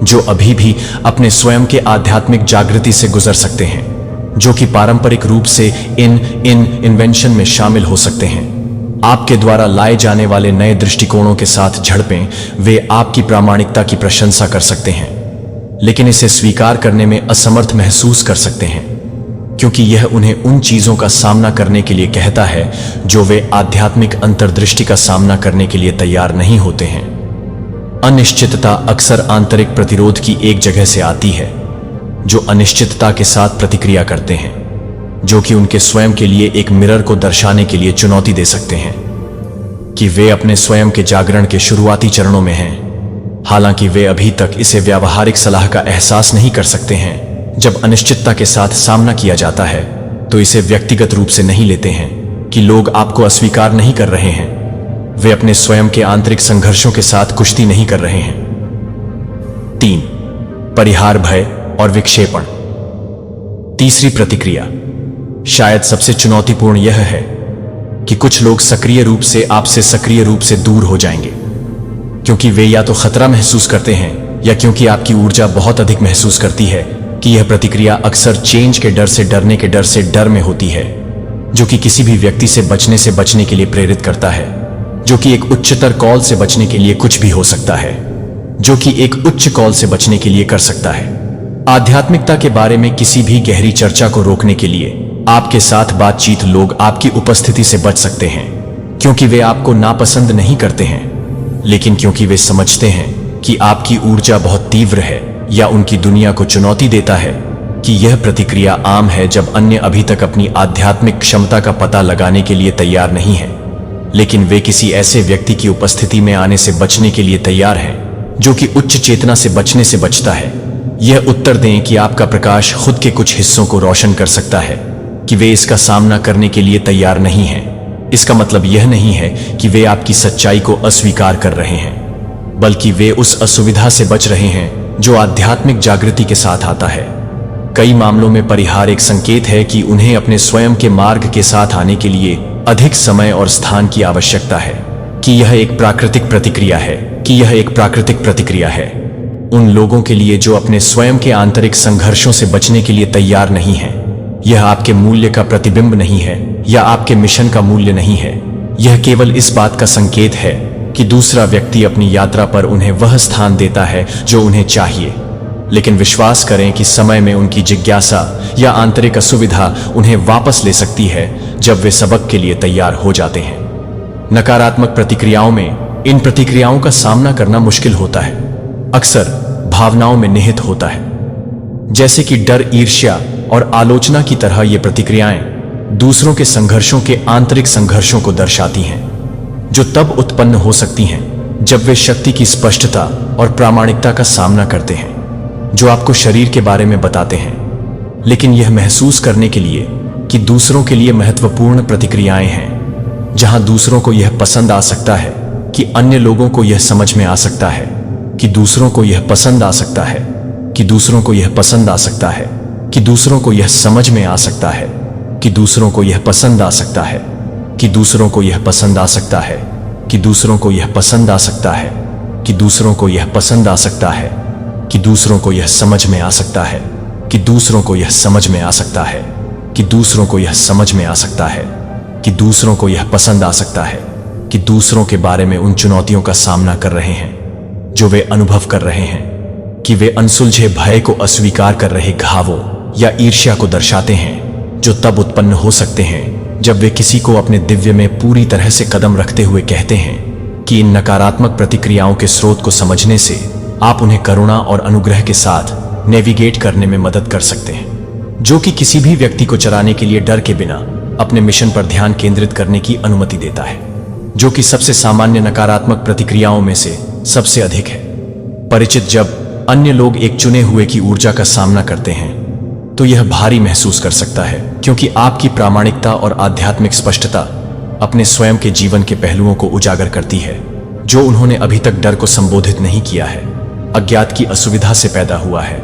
जो अभी भी अपने स्वयं के आध्यात्मिक जागृति से गुजर सकते हैं, जो कि पारंपरिक रूप से इन इन्वेंशन में शामिल हो सकते हैं। आपके द्वारा लाए जाने वाले नए दृष्टिकोणों के साथ झड़पें वे आपकी प्रामाणिकता की प्रशंसा कर सकते हैं, लेकिन इसे स्वीकार करने में असमर्थ महसूस कर सकते हैं, क्योंकि यह उन्हें उन चीजों का सामना करने के लिए कहता है जो वे आध्यात्मिक अंतर्दृष्टि का सामना करने के लिए तैयार नहीं होते हैं। अनिश्चितता अक्सर आंतरिक प्रतिरोध की एक जगह से आती है, जो अनिश्चितता के साथ प्रतिक्रिया करते हैं, जो कि उनके स्वयं के लिए एक मिरर को दर्शाने के लिए चुनौती दे सकते हैं कि वे अपने स्वयं के जागरण के शुरुआती चरणों में हैं। हालांकि वे अभी तक इसे व्यावहारिक सलाह का एहसास नहीं कर सकते हैं। जब अनिश्चितता के साथ सामना किया जाता है तो इसे व्यक्तिगत रूप से नहीं लेते हैं कि लोग आपको अस्वीकार नहीं कर रहे हैं। वे अपने स्वयं के आंतरिक संघर्षों के साथ कुश्ती नहीं कर रहे हैं। 3. परिहार भय और विक्षेपण। तीसरी प्रतिक्रिया शायद सबसे चुनौतीपूर्ण यह है कि कुछ लोग सक्रिय रूप से आपसे सक्रिय रूप से दूर हो जाएंगे, क्योंकि वे या तो खतरा महसूस करते हैं या क्योंकि आपकी ऊर्जा बहुत अधिक महसूस करती है कि यह प्रतिक्रिया अक्सर चेंज के डर से डरने के डर से डर में होती है, जो कि किसी भी व्यक्ति से बचने के लिए प्रेरित करता है, जो कि एक उच्चतर कॉल से बचने के लिए कुछ भी हो सकता है, जो कि एक उच्च कॉल से बचने के लिए कर सकता है। आध्यात्मिकता के बारे में किसी भी गहरी चर्चा को रोकने के लिए आपके साथ बातचीत लोग आपकी उपस्थिति से बच सकते हैं, क्योंकि वे आपको नापसंद नहीं करते हैं, लेकिन क्योंकि वे समझते हैं कि आपकी ऊर्जा बहुत तीव्र है, या उनकी दुनिया को चुनौती देता है कि यह प्रतिक्रिया आम है जब अन्य अभी तक अपनी आध्यात्मिक क्षमता का पता लगाने के लिए तैयार नहीं है, लेकिन वे किसी ऐसे व्यक्ति की उपस्थिति में आने से बचने के लिए तैयार हैं जो कि उच्च चेतना से बचने से बचता है। यह उत्तर दें कि आपका प्रकाश खुद के कुछ हिस्सों को रोशन कर सकता है कि वे इसका सामना करने के लिए तैयार नहीं हैं। इसका मतलब यह नहीं है कि वे आपकी सच्चाई को अस्वीकार कर रहे हैं, बल्कि वे उस असुविधा से बच रहे हैं जो आध्यात्मिक जागृति के साथ आता है। कई मामलों में परिहार एक संकेत है कि उन्हें अपने स्वयं के मार्ग के साथ आने के लिए अधिक समय और स्थान की आवश्यकता है, कि यह एक प्राकृतिक प्रतिक्रिया है उन लोगों के लिए जो अपने स्वयं के आंतरिक संघर्षों से बचने के लिए तैयार नहीं हैं। यह आपके मूल्य का प्रतिबिंब नहीं है या आपके मिशन का मूल्य नहीं है। यह केवल इस बात का संकेत है कि दूसरा व्यक्ति अपनी यात्रा पर उन्हें वह स्थान देता है जो उन्हें चाहिए, लेकिन विश्वास करें कि समय में उनकी जिज्ञासा या आंतरिक असुविधा उन्हें वापस ले सकती है जब वे सबक के लिए तैयार हो जाते हैं। नकारात्मक प्रतिक्रियाओं में इन प्रतिक्रियाओं का सामना करना मुश्किल होता है, अक्सर भावनाओं में निहित होता है, जैसे कि डर, ईर्ष्या और आलोचना की तरह। ये प्रतिक्रियाएं दूसरों के संघर्षों के आंतरिक संघर्षों को दर्शाती हैं, जो तब उत्पन्न हो सकती हैं जब वे शक्ति की स्पष्टता और प्रामाणिकता का सामना करते हैं जो आपको शरीर के बारे में बताते हैं, लेकिन यह महसूस करने के लिए कि दूसरों के लिए महत्वपूर्ण प्रतिक्रियाएं हैं, जहां दूसरों को यह पसंद आ सकता है कि अन्य लोगों को यह समझ में आ सकता है कि दूसरों को यह पसंद आ सकता है कि दूसरों को यह पसंद आ सकता है कि दूसरों को यह समझ में आ सकता है कि दूसरों को यह पसंद आ सकता है कि दूसरों को यह पसंद आ सकता है कि दूसरों को यह पसंद आ सकता है कि दूसरों को यह पसंद आ सकता है कि दूसरों को यह समझ में आ सकता है कि दूसरों को यह समझ में आ सकता है कि दूसरों को यह समझ में आ सकता है कि दूसरों को यह पसंद आ सकता है कि दूसरों के बारे में उन चुनौतियों का सामना कर रहे हैं जो वे अनुभव कर रहे हैं, कि वे अनसुलझे भय को अस्वीकार कर रहे घावों या ईर्ष्या को दर्शाते हैं जो तब उत्पन्न हो सकते हैं जब वे किसी को अपने दिव्य में पूरी तरह से कदम रखते हुए कहते हैं कि इन नकारात्मक प्रतिक्रियाओं के स्रोत को समझने से आप उन्हें करुणा और अनुग्रह के साथ नेविगेट करने में मदद कर सकते हैं, जो कि किसी भी व्यक्ति को चलाने के लिए डर के बिना अपने मिशन पर ध्यान केंद्रित करने की अनुमति देता है, जो कि सबसे सामान्य नकारात्मक प्रतिक्रियाओं में से सबसे अधिक है। परिचित, जब अन्य लोग एक चुने हुए की ऊर्जा का सामना करते हैं तो यह भारी महसूस कर सकता है, क्योंकि आपकी प्रामाणिकता और आध्यात्मिक स्पष्टता अपने स्वयं के जीवन के पहलुओं को उजागर करती है जो उन्होंने अभी तक डर को संबोधित नहीं किया है, अज्ञात की असुविधा से पैदा हुआ है,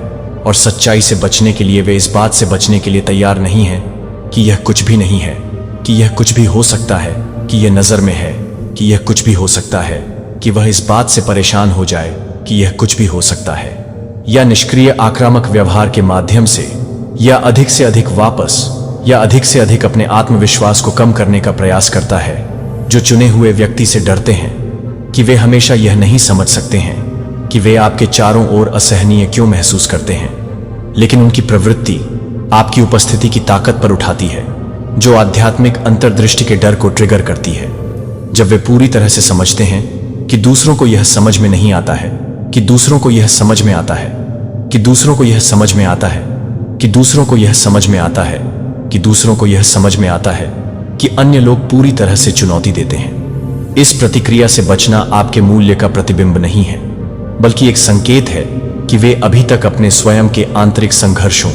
और सच्चाई से बचने के लिए वे इस बात से बचने के लिए तैयार नहीं हैं कि यह कुछ भी नहीं है, कि यह कुछ भी हो सकता है, कि यह नजर में है, कि यह कुछ भी हो सकता है, कि वह इस बात से परेशान हो जाए कि यह कुछ भी हो सकता है, या निष्क्रिय आक्रामक व्यवहार के माध्यम से, या अधिक से अधिक वापस, या अधिक से अधिक अपने आत्मविश्वास को कम करने का प्रयास करता है, जो चुने हुए व्यक्ति से डरते हैं कि वे हमेशा यह नहीं समझ सकते हैं कि वे आपके चारों ओर असहनीय क्यों महसूस करते हैं, लेकिन उनकी प्रवृत्ति आपकी उपस्थिति की ताकत पर उठाती है, जो आध्यात्मिक अंतर्दृष्टि के डर को ट्रिगर करती है। जब वे पूरी तरह से समझते हैं कि दूसरों को यह समझ में नहीं आता है, कि दूसरों को यह समझ में आता है, कि दूसरों को यह समझ में आता है, कि दूसरों को यह समझ में आता है, कि दूसरों को यह समझ में आता है कि अन्य लोग पूरी तरह से चुनौती देते हैं। इस प्रतिक्रिया से बचना आपके मूल्य का प्रतिबिंब नहीं है, बल्कि एक संकेत है कि वे अभी तक अपने स्वयं के आंतरिक संघर्षों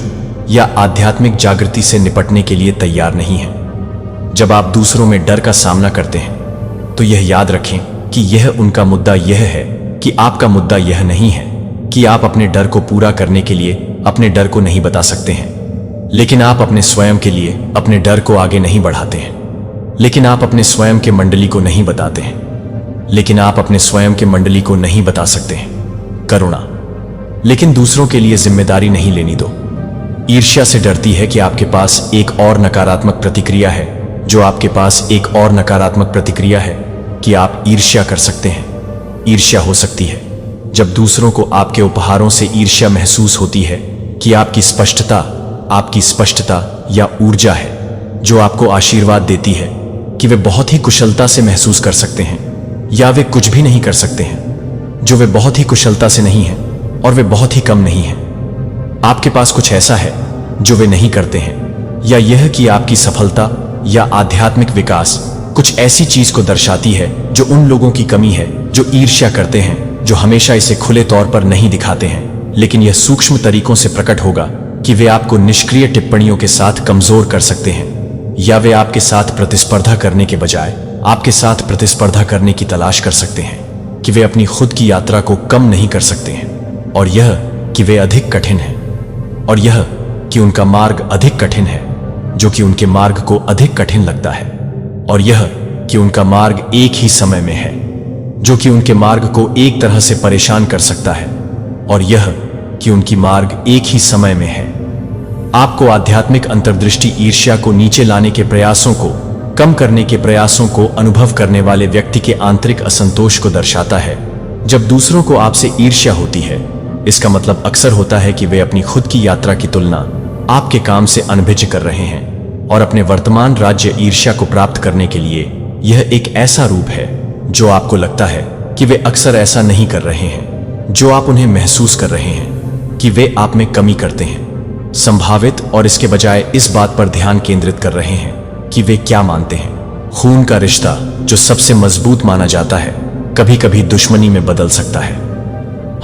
या आध्यात्मिक जागृति से निपटने के लिए तैयार नहीं हैं। जब आप दूसरों में डर का सामना करते हैं तो यह याद रखें कि यह उनका मुद्दा यह है कि आपका मुद्दा यह नहीं है कि आप अपने डर को पूरा करने के लिए अपने डर को नहीं बता सकते हैं, लेकिन आप अपने स्वयं के लिए अपने डर को आगे नहीं बढ़ाते हैं, लेकिन आप अपने स्वयं के मंडली को नहीं बताते हैं, लेकिन आप अपने स्वयं के मंडली को नहीं बता सकते हैं। करुणा, लेकिन दूसरों के लिए जिम्मेदारी नहीं लेनी दो। ईर्ष्या से डरती है कि आपके पास एक और नकारात्मक प्रतिक्रिया है, जो आपके पास एक और नकारात्मक प्रतिक्रिया है कि आप ईर्ष्या कर सकते हैं। ईर्ष्या हो सकती है जब दूसरों को आपके उपहारों से ईर्ष्या महसूस होती है कि आपकी स्पष्टता या ऊर्जा है जो आपको आशीर्वाद देती है कि वे बहुत ही कुशलता से महसूस कर सकते हैं, या वे कुछ भी नहीं कर सकते हैं जो वे बहुत ही कुशलता से नहीं हैं, और वे बहुत ही कम नहीं हैं। आपके पास कुछ ऐसा है जो वे नहीं करते हैं, या यह कि आपकी सफलता या आध्यात्मिक विकास कुछ ऐसी चीज को दर्शाती है जो उन लोगों की कमी है जो ईर्ष्या करते हैं, जो हमेशा इसे खुले तौर पर नहीं दिखाते हैं, लेकिन यह सूक्ष्म तरीकों से प्रकट होगा कि वे आपको निष्क्रिय टिप्पणियों के साथ कमजोर कर सकते हैं, या वे आपके साथ प्रतिस्पर्धा करने के बजाय आपके साथ प्रतिस्पर्धा करने की तलाश कर सकते हैं, कि वे अपनी खुद की यात्रा को कम नहीं कर सकते हैं, और यह कि वे अधिक कठिन हैं, और यह कि उनका मार्ग अधिक कठिन है, जो कि उनके मार्ग को अधिक कठिन लगता है, और यह कि उनका मार्ग एक ही समय में है, जो कि उनके मार्ग को एक तरह से परेशान कर सकता है, और यह कि उनकी मार्ग एक ही समय में है। आपको आध्यात्मिक अंतर्दृष्टि ईर्ष्या को नीचे लाने के प्रयासों को कम करने के प्रयासों को अनुभव करने वाले व्यक्ति के आंतरिक असंतोष को दर्शाता है। जब दूसरों को आपसे ईर्ष्या होती है, इसका मतलब अक्सर होता है कि वे अपनी खुद की यात्रा की तुलना आपके काम से अनभिज्ञ कर रहे हैं, और अपने वर्तमान राज्य ईर्ष्या को प्राप्त करने के लिए यह एक ऐसा रूप है जो आपको लगता है कि वे अक्सर ऐसा नहीं कर रहे हैं जो आप उन्हें महसूस कर रहे हैं कि वे आप में कमी करते हैं, संभावित, और इसके बजाय इस बात पर ध्यान केंद्रित कर रहे हैं कि वे क्या मानते हैं। खून का रिश्ता जो सबसे मजबूत माना जाता है कभी कभी दुश्मनी में बदल सकता है।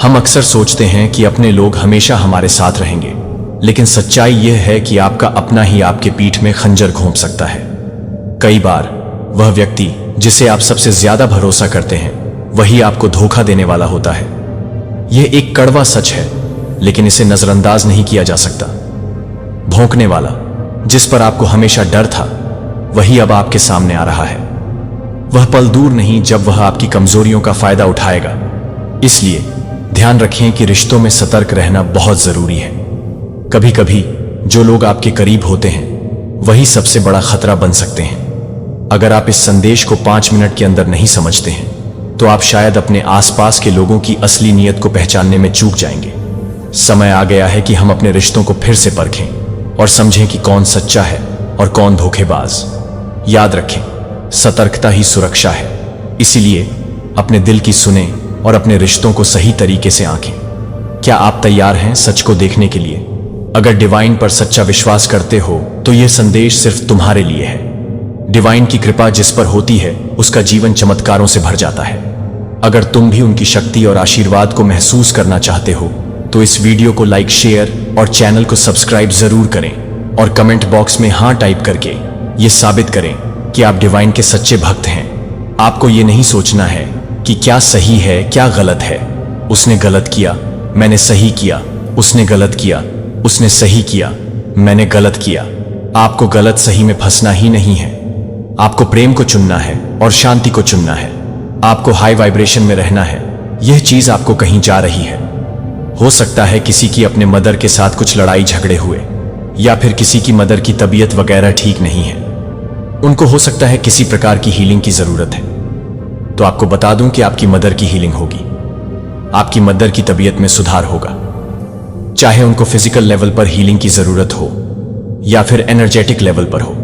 हम अक्सर सोचते हैं कि अपने लोग हमेशा हमारे साथ रहेंगे, लेकिन सच्चाई यह है कि आपका अपना ही आपके पीठ में खंजर घोंप सकता है। कई बार वह व्यक्ति जिसे आप सबसे ज्यादा भरोसा करते हैं वही आपको धोखा देने वाला होता है। यह एक कड़वा सच है, लेकिन इसे नजरअंदाज नहीं किया जा सकता। भौंकने वाला जिस पर आपको हमेशा डर था वही अब आपके सामने आ रहा है। वह पल दूर नहीं जब वह आपकी कमजोरियों का फायदा उठाएगा। इसलिए ध्यान रखें कि रिश्तों में सतर्क रहना बहुत जरूरी है। कभी कभी जो लोग आपके करीब होते हैं वही सबसे बड़ा खतरा बन सकते हैं। अगर आप इस संदेश को 5 मिनट के अंदर नहीं समझते हैं तो आप शायद अपने आसपास के लोगों की असली नीयत को पहचानने में चूक जाएंगे। समय आ गया है कि हम अपने रिश्तों को फिर से परखें और समझें कि कौन सच्चा है और कौन धोखेबाज। याद रखें, सतर्कता ही सुरक्षा है। इसीलिए अपने दिल की सुने और अपने रिश्तों को सही तरीके से आंकें। क्या आप तैयार हैं सच को देखने के लिए? अगर डिवाइन पर सच्चा विश्वास करते हो तो यह संदेश सिर्फ तुम्हारे लिए है। डिवाइन की कृपा जिस पर होती है उसका जीवन चमत्कारों से भर जाता है। अगर तुम भी उनकी शक्ति और आशीर्वाद को महसूस करना चाहते हो तो इस वीडियो को लाइक, शेयर और चैनल को सब्सक्राइब जरूर करें और कमेंट बॉक्स में हाँ टाइप करके ये साबित करें कि आप डिवाइन के सच्चे भक्त हैं। आपको ये नहीं सोचना है कि क्या सही है क्या गलत है। उसने गलत किया, मैंने सही किया। उसने गलत किया, उसने सही किया, मैंने गलत किया। आपको गलत सही में फंसना ही नहीं है। आपको प्रेम को चुनना है और शांति को चुनना है। आपको हाई वाइब्रेशन में रहना है। यह चीज आपको कहीं जा रही है। हो सकता है किसी की अपने मदर के साथ कुछ लड़ाई झगड़े हुए, या फिर किसी की मदर की तबीयत वगैरह ठीक नहीं है। उनको हो सकता है किसी प्रकार की हीलिंग की जरूरत है। तो आपको बता दूं कि आपकी मदर की हीलिंग होगी। आपकी मदर की तबीयत में सुधार होगा। चाहे उनको फिजिकल लेवल पर हीलिंग की जरूरत हो या फिर एनर्जेटिक लेवल पर हो।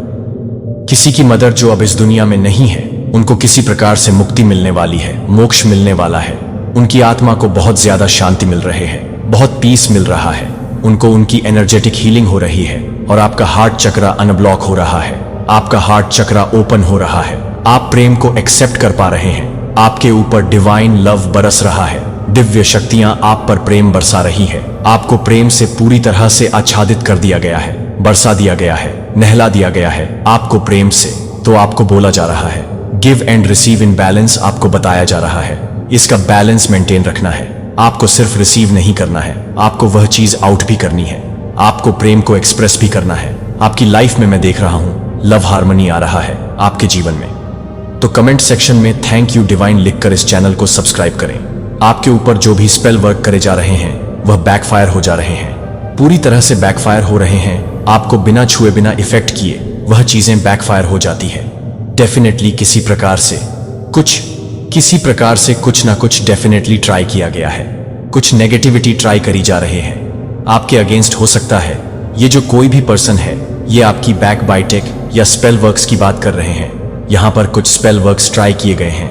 किसी की मदर जो अब इस दुनिया में नहीं है, उनको किसी प्रकार से मुक्ति मिलने वाली है, मोक्ष मिलने वाला है। उनकी आत्मा को बहुत ज्यादा शांति मिल रही है, बहुत पीस मिल रहा है। उनको उनकी एनर्जेटिक हीलिंग हो रही है और आपका हार्ट चक्रा अनब्लॉक हो रहा है। आपका हार्ट चक्रा ओपन हो रहा है। आप प्रेम को एक्सेप्ट कर पा रहे हैं। आपके ऊपर डिवाइन लव बरस रहा है। दिव्य शक्तियां आप पर प्रेम बरसा रही है। आपको प्रेम से पूरी तरह से आच्छादित कर दिया गया है, बरसा दिया गया है, नहला दिया गया है आपको प्रेम से। तो आपको बोला जा रहा है give and receive in balance. आपको बताया जा रहा है इसका बैलेंस मेंटेन रखना है। आपको सिर्फ रिसीव नहीं करना है, आपको वह चीज आउट भी करनी है। आपको प्रेम को एक्सप्रेस भी करना है। आपकी लाइफ में मैं देख रहा हूं लव हार्मनी आ रहा है आपके जीवन में। तो कमेंट सेक्शन में थैंक यू डिवाइन लिखकर इस चैनल को सब्सक्राइब करें। आपके ऊपर जो भी स्पेल वर्क करे जा रहे हैं वह बैकफायर हो जा रहे हैं, पूरी तरह से बैकफायर हो रहे हैं। आपको बिना छुए बिना इफेक्ट किए वह चीजें बैकफायर हो जाती है। डेफिनेटली किसी प्रकार से कुछ ना कुछ डेफिनेटली ट्राई किया गया है। कुछ नेगेटिविटी ट्राई करी जा रहे हैं आपके अगेंस्ट। हो सकता है ये जो कोई भी पर्सन है ये आपकी बैक बाइटेक या स्पेल वर्क्स की बात कर रहे हैं। यहां पर कुछ स्पेल वर्क्स ट्राई किए गए हैं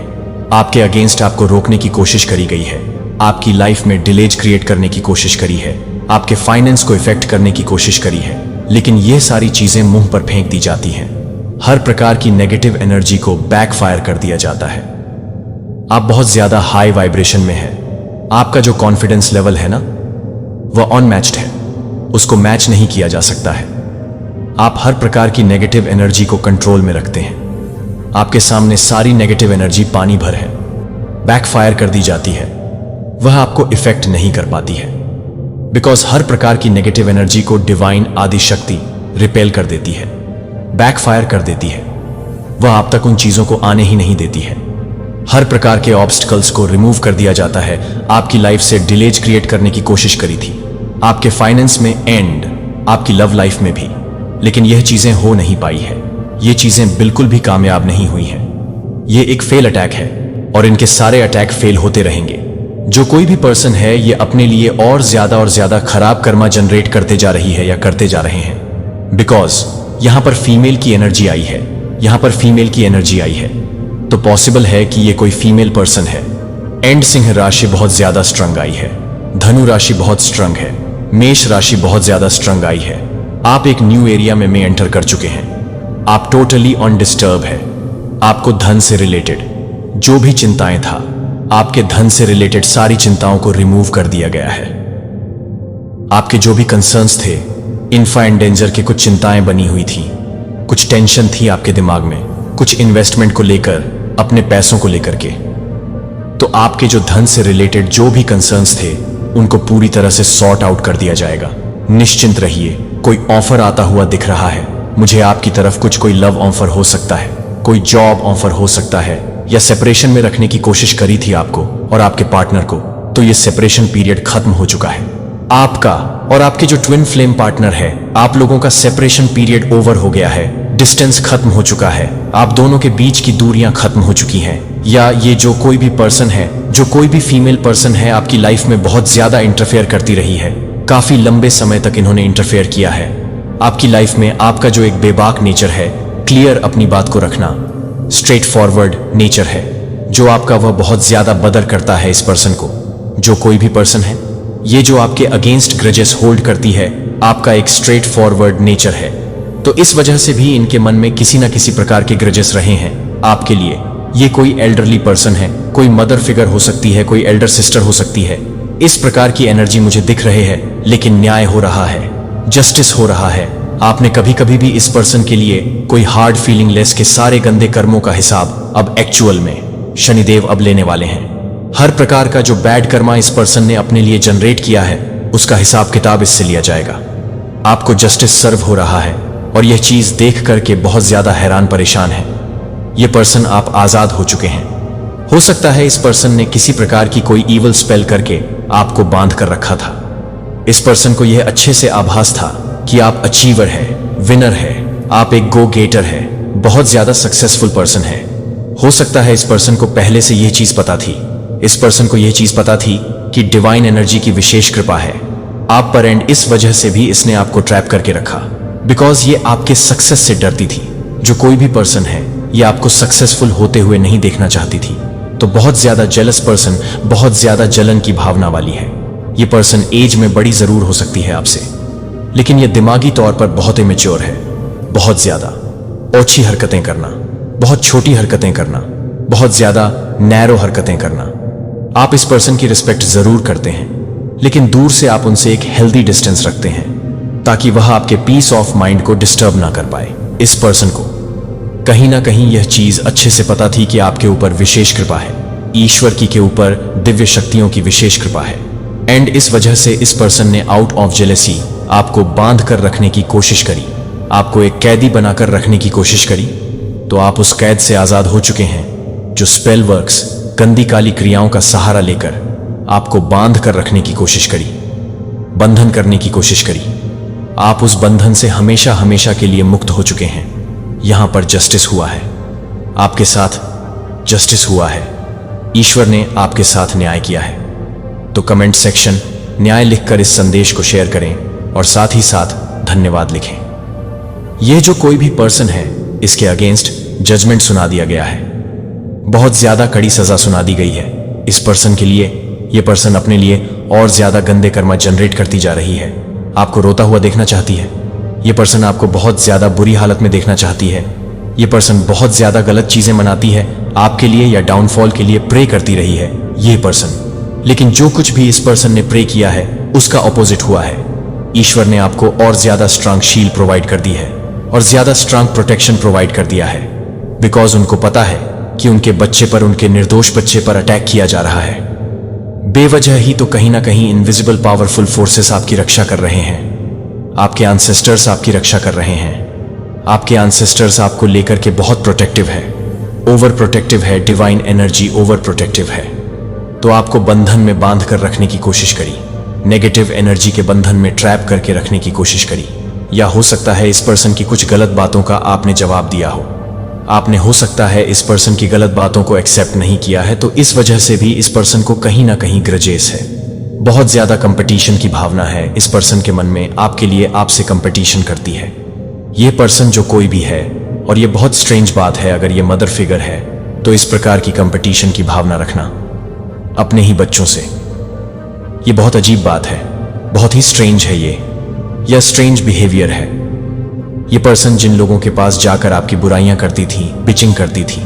आपके अगेंस्ट। आपको रोकने की कोशिश करी गई है। आपकी लाइफ में डिलेज क्रिएट करने की कोशिश करी है। आपके फाइनेंस को इफेक्ट करने की कोशिश करी है। लेकिन ये सारी चीजें मुंह पर फेंक दी जाती हैं। हर प्रकार की नेगेटिव एनर्जी को बैकफायर कर दिया जाता है। आप बहुत ज्यादा हाई वाइब्रेशन में है। आपका जो कॉन्फिडेंस लेवल है ना वह अनमैच्ड है। उसको मैच नहीं किया जा सकता है। आप हर प्रकार की नेगेटिव एनर्जी को कंट्रोल में रखते हैं। आपके सामने सारी नेगेटिव एनर्जी पानी भर है, बैकफायर कर दी जाती है। वह आपको इफेक्ट नहीं कर पाती है बिकॉज हर प्रकार की नेगेटिव एनर्जी को डिवाइन आदि शक्ति रिपेल कर देती है, बैकफायर कर देती है। वह आप तक उन चीजों को आने ही नहीं देती है। हर प्रकार के ऑब्स्टिकल्स को रिमूव कर दिया जाता है। आपकी लाइफ से डिलेज क्रिएट करने की कोशिश करी थी, आपके फाइनेंस में एंड आपकी लव लाइफ में भी। लेकिन यह चीजें हो नहीं पाई है। ये चीजें बिल्कुल भी कामयाब नहीं हुई हैं। ये एक फेल अटैक है और इनके सारे अटैक फेल होते रहेंगे। जो कोई भी पर्सन है ये अपने लिए और ज्यादा खराब कर्मा जनरेट करते जा रही है या करते जा रहे हैं। बिकॉज यहां पर फीमेल की एनर्जी आई है, यहां पर फीमेल की एनर्जी आई है। तो पॉसिबल है कि ये कोई फीमेल पर्सन है। एंड सिंह राशि बहुत ज्यादा स्ट्रंग आई है। धनु राशि बहुत स्ट्रंग है। मेष राशि बहुत ज्यादा स्ट्रंग आई है। आप एक न्यू एरिया में एंटर कर चुके हैं। आप टोटली अनडिस्टर्ब है। आपको धन से रिलेटेड जो भी चिंताएं था, आपके धन से रिलेटेड सारी चिंताओं को रिमूव कर दिया गया है। आपके जो भी कंसर्न्स थे, इन्फा एंड डेंजर की कुछ चिंताएं बनी हुई थी, कुछ टेंशन थी आपके दिमाग में, कुछ इन्वेस्टमेंट को लेकर, अपने पैसों को लेकर के। तो आपके जो धन से रिलेटेड जो भी कंसर्न्स थे उनको पूरी तरह से सॉर्ट आउट कर दिया जाएगा। निश्चिंत रहिए। कोई ऑफर आता हुआ दिख रहा है मुझे आपकी तरफ। कुछ कोई लव ऑफर हो सकता है, कोई जॉब ऑफर हो सकता है, या सेपरेशन में रखने की कोशिश करी थी आपको और आपके पार्टनर को। तो ये सेपरेशन पीरियड खत्म हो चुका है। आपका और आपके जो ट्विन फ्लेम पार्टनर है, आप लोगों का सेपरेशन पीरियड ओवर हो गया है। डिस्टेंस खत्म हो चुका है। आप दोनों के बीच की दूरियां खत्म हो चुकी हैं। या ये जो कोई भी पर्सन है, जो कोई भी फीमेल पर्सन है, आपकी लाइफ में बहुत ज्यादा इंटरफेयर करती रही है। काफी लंबे समय तक इन्होंने इंटरफेयर किया है आपकी लाइफ में। आपका जो एक बेबाक नेचर है, क्लियर अपनी बात को रखना, स्ट्रेट फॉरवर्ड नेचर है जो आपका, वह बहुत ज्यादा बदर करता है इस पर्सन को। जो कोई भी पर्सन है ये जो आपके अगेंस्ट ग्रजेस होल्ड करती है आपका एक स्ट्रेट फॉरवर्ड नेचर है, तो इस वजह से भी इनके मन में किसी ना किसी प्रकार के ग्रजेस रहे हैं आपके लिए। ये कोई एल्डरली पर्सन है, कोई मदर फिगर हो सकती है, कोई एल्डर सिस्टर हो सकती है। इस प्रकार की एनर्जी मुझे दिख रहे है, लेकिन न्याय हो रहा है, जस्टिस हो रहा है। आपने कभी कभी भी इस पर्सन के लिए कोई हार्ड फीलिंग लेस के सारे गंदे कर्मों का हिसाब अब एक्चुअल में शनिदेव अब लेने वाले हैं। हर प्रकार का जो बैड कर्मा इस पर्सन ने अपने लिए जनरेट किया है उसका हिसाब किताब इससे लिया जाएगा। आपको जस्टिस सर्व हो रहा है और यह चीज देख करके बहुत ज्यादा हैरान परेशान है। यह पर्सन आप आजाद हो चुके हैं। हो सकता है इस पर्सन ने किसी प्रकार की कोई ईवल स्पेल करके आपको बांध कर रखा था। इस पर्सन को यह अच्छे से आभास था कि आप अचीवर है, विनर है, आप एक गो गेटर है, बहुत ज्यादा सक्सेसफुल पर्सन है। हो सकता है इस पर्सन को पहले से यह चीज पता थी। इस पर्सन को यह चीज पता थी कि डिवाइन एनर्जी की विशेष कृपा है आप पर, एंड इस वजह से भी इसने आपको ट्रैप करके रखा, बिकॉज ये आपके सक्सेस से डरती थी। जो कोई भी पर्सन है ये आपको सक्सेसफुल होते हुए नहीं देखना चाहती थी। तो बहुत ज्यादा जेलस पर्सन, बहुत ज्यादा जलन की भावना वाली है। ये पर्सन एज में बड़ी जरूर हो सकती है आपसे, लेकिन यह दिमागी तौर पर बहुत इमेच्योर है। बहुत ज्यादा ओछी हरकतें करना, बहुत छोटी हरकतें करना, बहुत ज्यादा नैरो हरकतें करना। आप इस पर्सन की रिस्पेक्ट जरूर करते हैं, लेकिन दूर से आप उनसे एक हेल्दी डिस्टेंस रखते हैं ताकि वह आपके पीस ऑफ माइंड को डिस्टर्ब ना कर पाए। इस पर्सन को कहीं ना कहीं यह चीज अच्छे से पता थी कि आपके ऊपर विशेष कृपा है, ईश्वर की के ऊपर दिव्य शक्तियों की विशेष कृपा है, एंड इस वजह से इस पर्सन ने आउट ऑफ जेलेसी आपको बांध कर रखने की कोशिश करी, आपको एक कैदी बनाकर रखने की कोशिश करी। तो आप उस कैद से आजाद हो चुके हैं जो स्पेल वर्क्स, गंदी काली क्रियाओं का सहारा लेकर आपको बांध कर रखने की कोशिश करी, बंधन करने की कोशिश करी। आप उस बंधन से हमेशा हमेशा के लिए मुक्त हो चुके हैं। यहां पर जस्टिस हुआ है, आपके साथ जस्टिस हुआ है, ईश्वर ने आपके साथ न्याय किया है। तो कमेंट सेक्शन न्याय लिखकर इस संदेश को शेयर करें और साथ ही साथ धन्यवाद लिखें। यह जो कोई भी पर्सन है इसके अगेंस्ट जजमेंट सुना दिया गया है, बहुत ज्यादा कड़ी सजा सुना दी गई है इस पर्सन के लिए। यह पर्सन अपने लिए और ज्यादा गंदे कर्म जनरेट करती जा रही है, आपको रोता हुआ देखना चाहती है। यह पर्सन आपको बहुत ज्यादा बुरी हालत में देखना चाहती है। यह पर्सन बहुत ज्यादा गलत चीजें मनाती है आपके लिए या डाउनफॉल के लिए प्रे करती रही है यह पर्सन। लेकिन जो कुछ भी इस पर्सन ने प्रे किया है उसका ऑपोजिट हुआ है। ईश्वर ने आपको और ज्यादा स्ट्रांग शील्ड प्रोवाइड कर दी है और ज्यादा स्ट्रांग प्रोटेक्शन प्रोवाइड कर दिया है, बिकॉज उनको पता है कि उनके बच्चे पर, उनके निर्दोष बच्चे पर अटैक किया जा रहा है। बेवजह ही तो कहीं ना कहीं इनविजिबल पावरफुल फोर्सेस आपकी रक्षा कर रहे हैं। आपके एंसेस्टर्स आपकी रक्षा कर रहे हैं। आपके एंसेस्टर्स आपको लेकर के बहुत प्रोटेक्टिव है, ओवर प्रोटेक्टिव है। डिवाइन एनर्जी ओवर प्रोटेक्टिव है। तो आपको बंधन में बांध कर रखने की कोशिश करी, नेगेटिव एनर्जी के बंधन में ट्रैप करके रखने की कोशिश करी। या हो सकता है इस पर्सन की कुछ गलत बातों का आपने जवाब दिया हो। आपने हो सकता है इस पर्सन की गलत बातों को एक्सेप्ट नहीं किया है, तो इस वजह से भी इस पर्सन को कहीं ना कहीं ग्रजेस है। बहुत ज्यादा कंपटीशन की भावना है इस पर्सन के मन में, आपके लिए आपसे कंपटीशन करती है ये पर्सन जो कोई भी है। और ये बहुत स्ट्रेंज बात है, अगर ये मदर फिगर है तो इस प्रकार की कंपटीशन की भावना रखना अपने ही बच्चों से, ये बहुत अजीब बात है, बहुत ही स्ट्रेंज है। यह स्ट्रेंज बिहेवियर है। ये पर्सन जिन लोगों के पास जाकर आपकी बुराइयां करती थी, बिचिंग करती थी,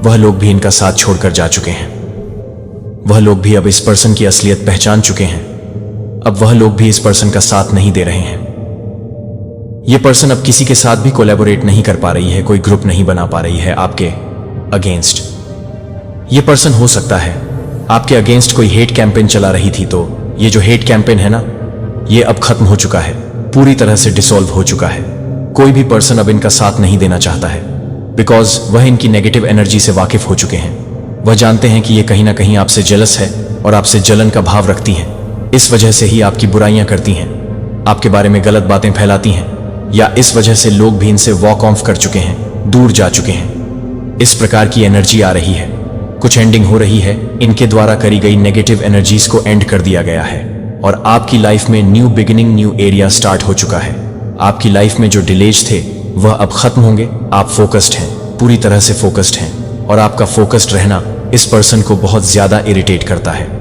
वह लोग भी इनका साथ छोड़कर जा चुके हैं। वह लोग भी अब इस पर्सन की असलियत पहचान चुके हैं। अब वह लोग भी इस पर्सन का साथ नहीं दे रहे हैं। यह पर्सन अब किसी के साथ भी कोलैबोरेट नहीं कर पा रही है, कोई ग्रुप नहीं बना पा रही है आपके अगेंस्ट। यह पर्सन हो सकता है आपके अगेंस्ट कोई हेट कैंपेन चला रही थी, तो ये जो हेट कैंपेन है ना, ये अब खत्म हो चुका है, पूरी तरह से डिसॉल्व हो चुका है। कोई भी पर्सन अब इनका साथ नहीं देना चाहता है, बिकॉज वह इनकी नेगेटिव एनर्जी से वाकिफ हो चुके हैं। वह जानते हैं कि ये कहीं ना कहीं आपसे जेलस है और आपसे जलन का भाव रखती हैं। इस वजह से ही आपकी बुराइयां करती हैं, आपके बारे में गलत बातें फैलाती हैं, या इस वजह से लोग भी इनसे वॉक ऑफ कर चुके हैं, दूर जा चुके हैं। इस प्रकार की एनर्जी आ रही है, कुछ एंडिंग हो रही है। इनके द्वारा करी गई नेगेटिव एनर्जीज को एंड कर दिया गया है और आपकी लाइफ में new beginning, new area start हो चुका है। आपकी लाइफ में जो डिलेज थे वह अब खत्म होंगे। आप फोकस्ड हैं, पूरी तरह से फोकस्ड हैं, और आपका फोकस्ड रहना इस पर्सन को बहुत ज्यादा इरिटेट करता है।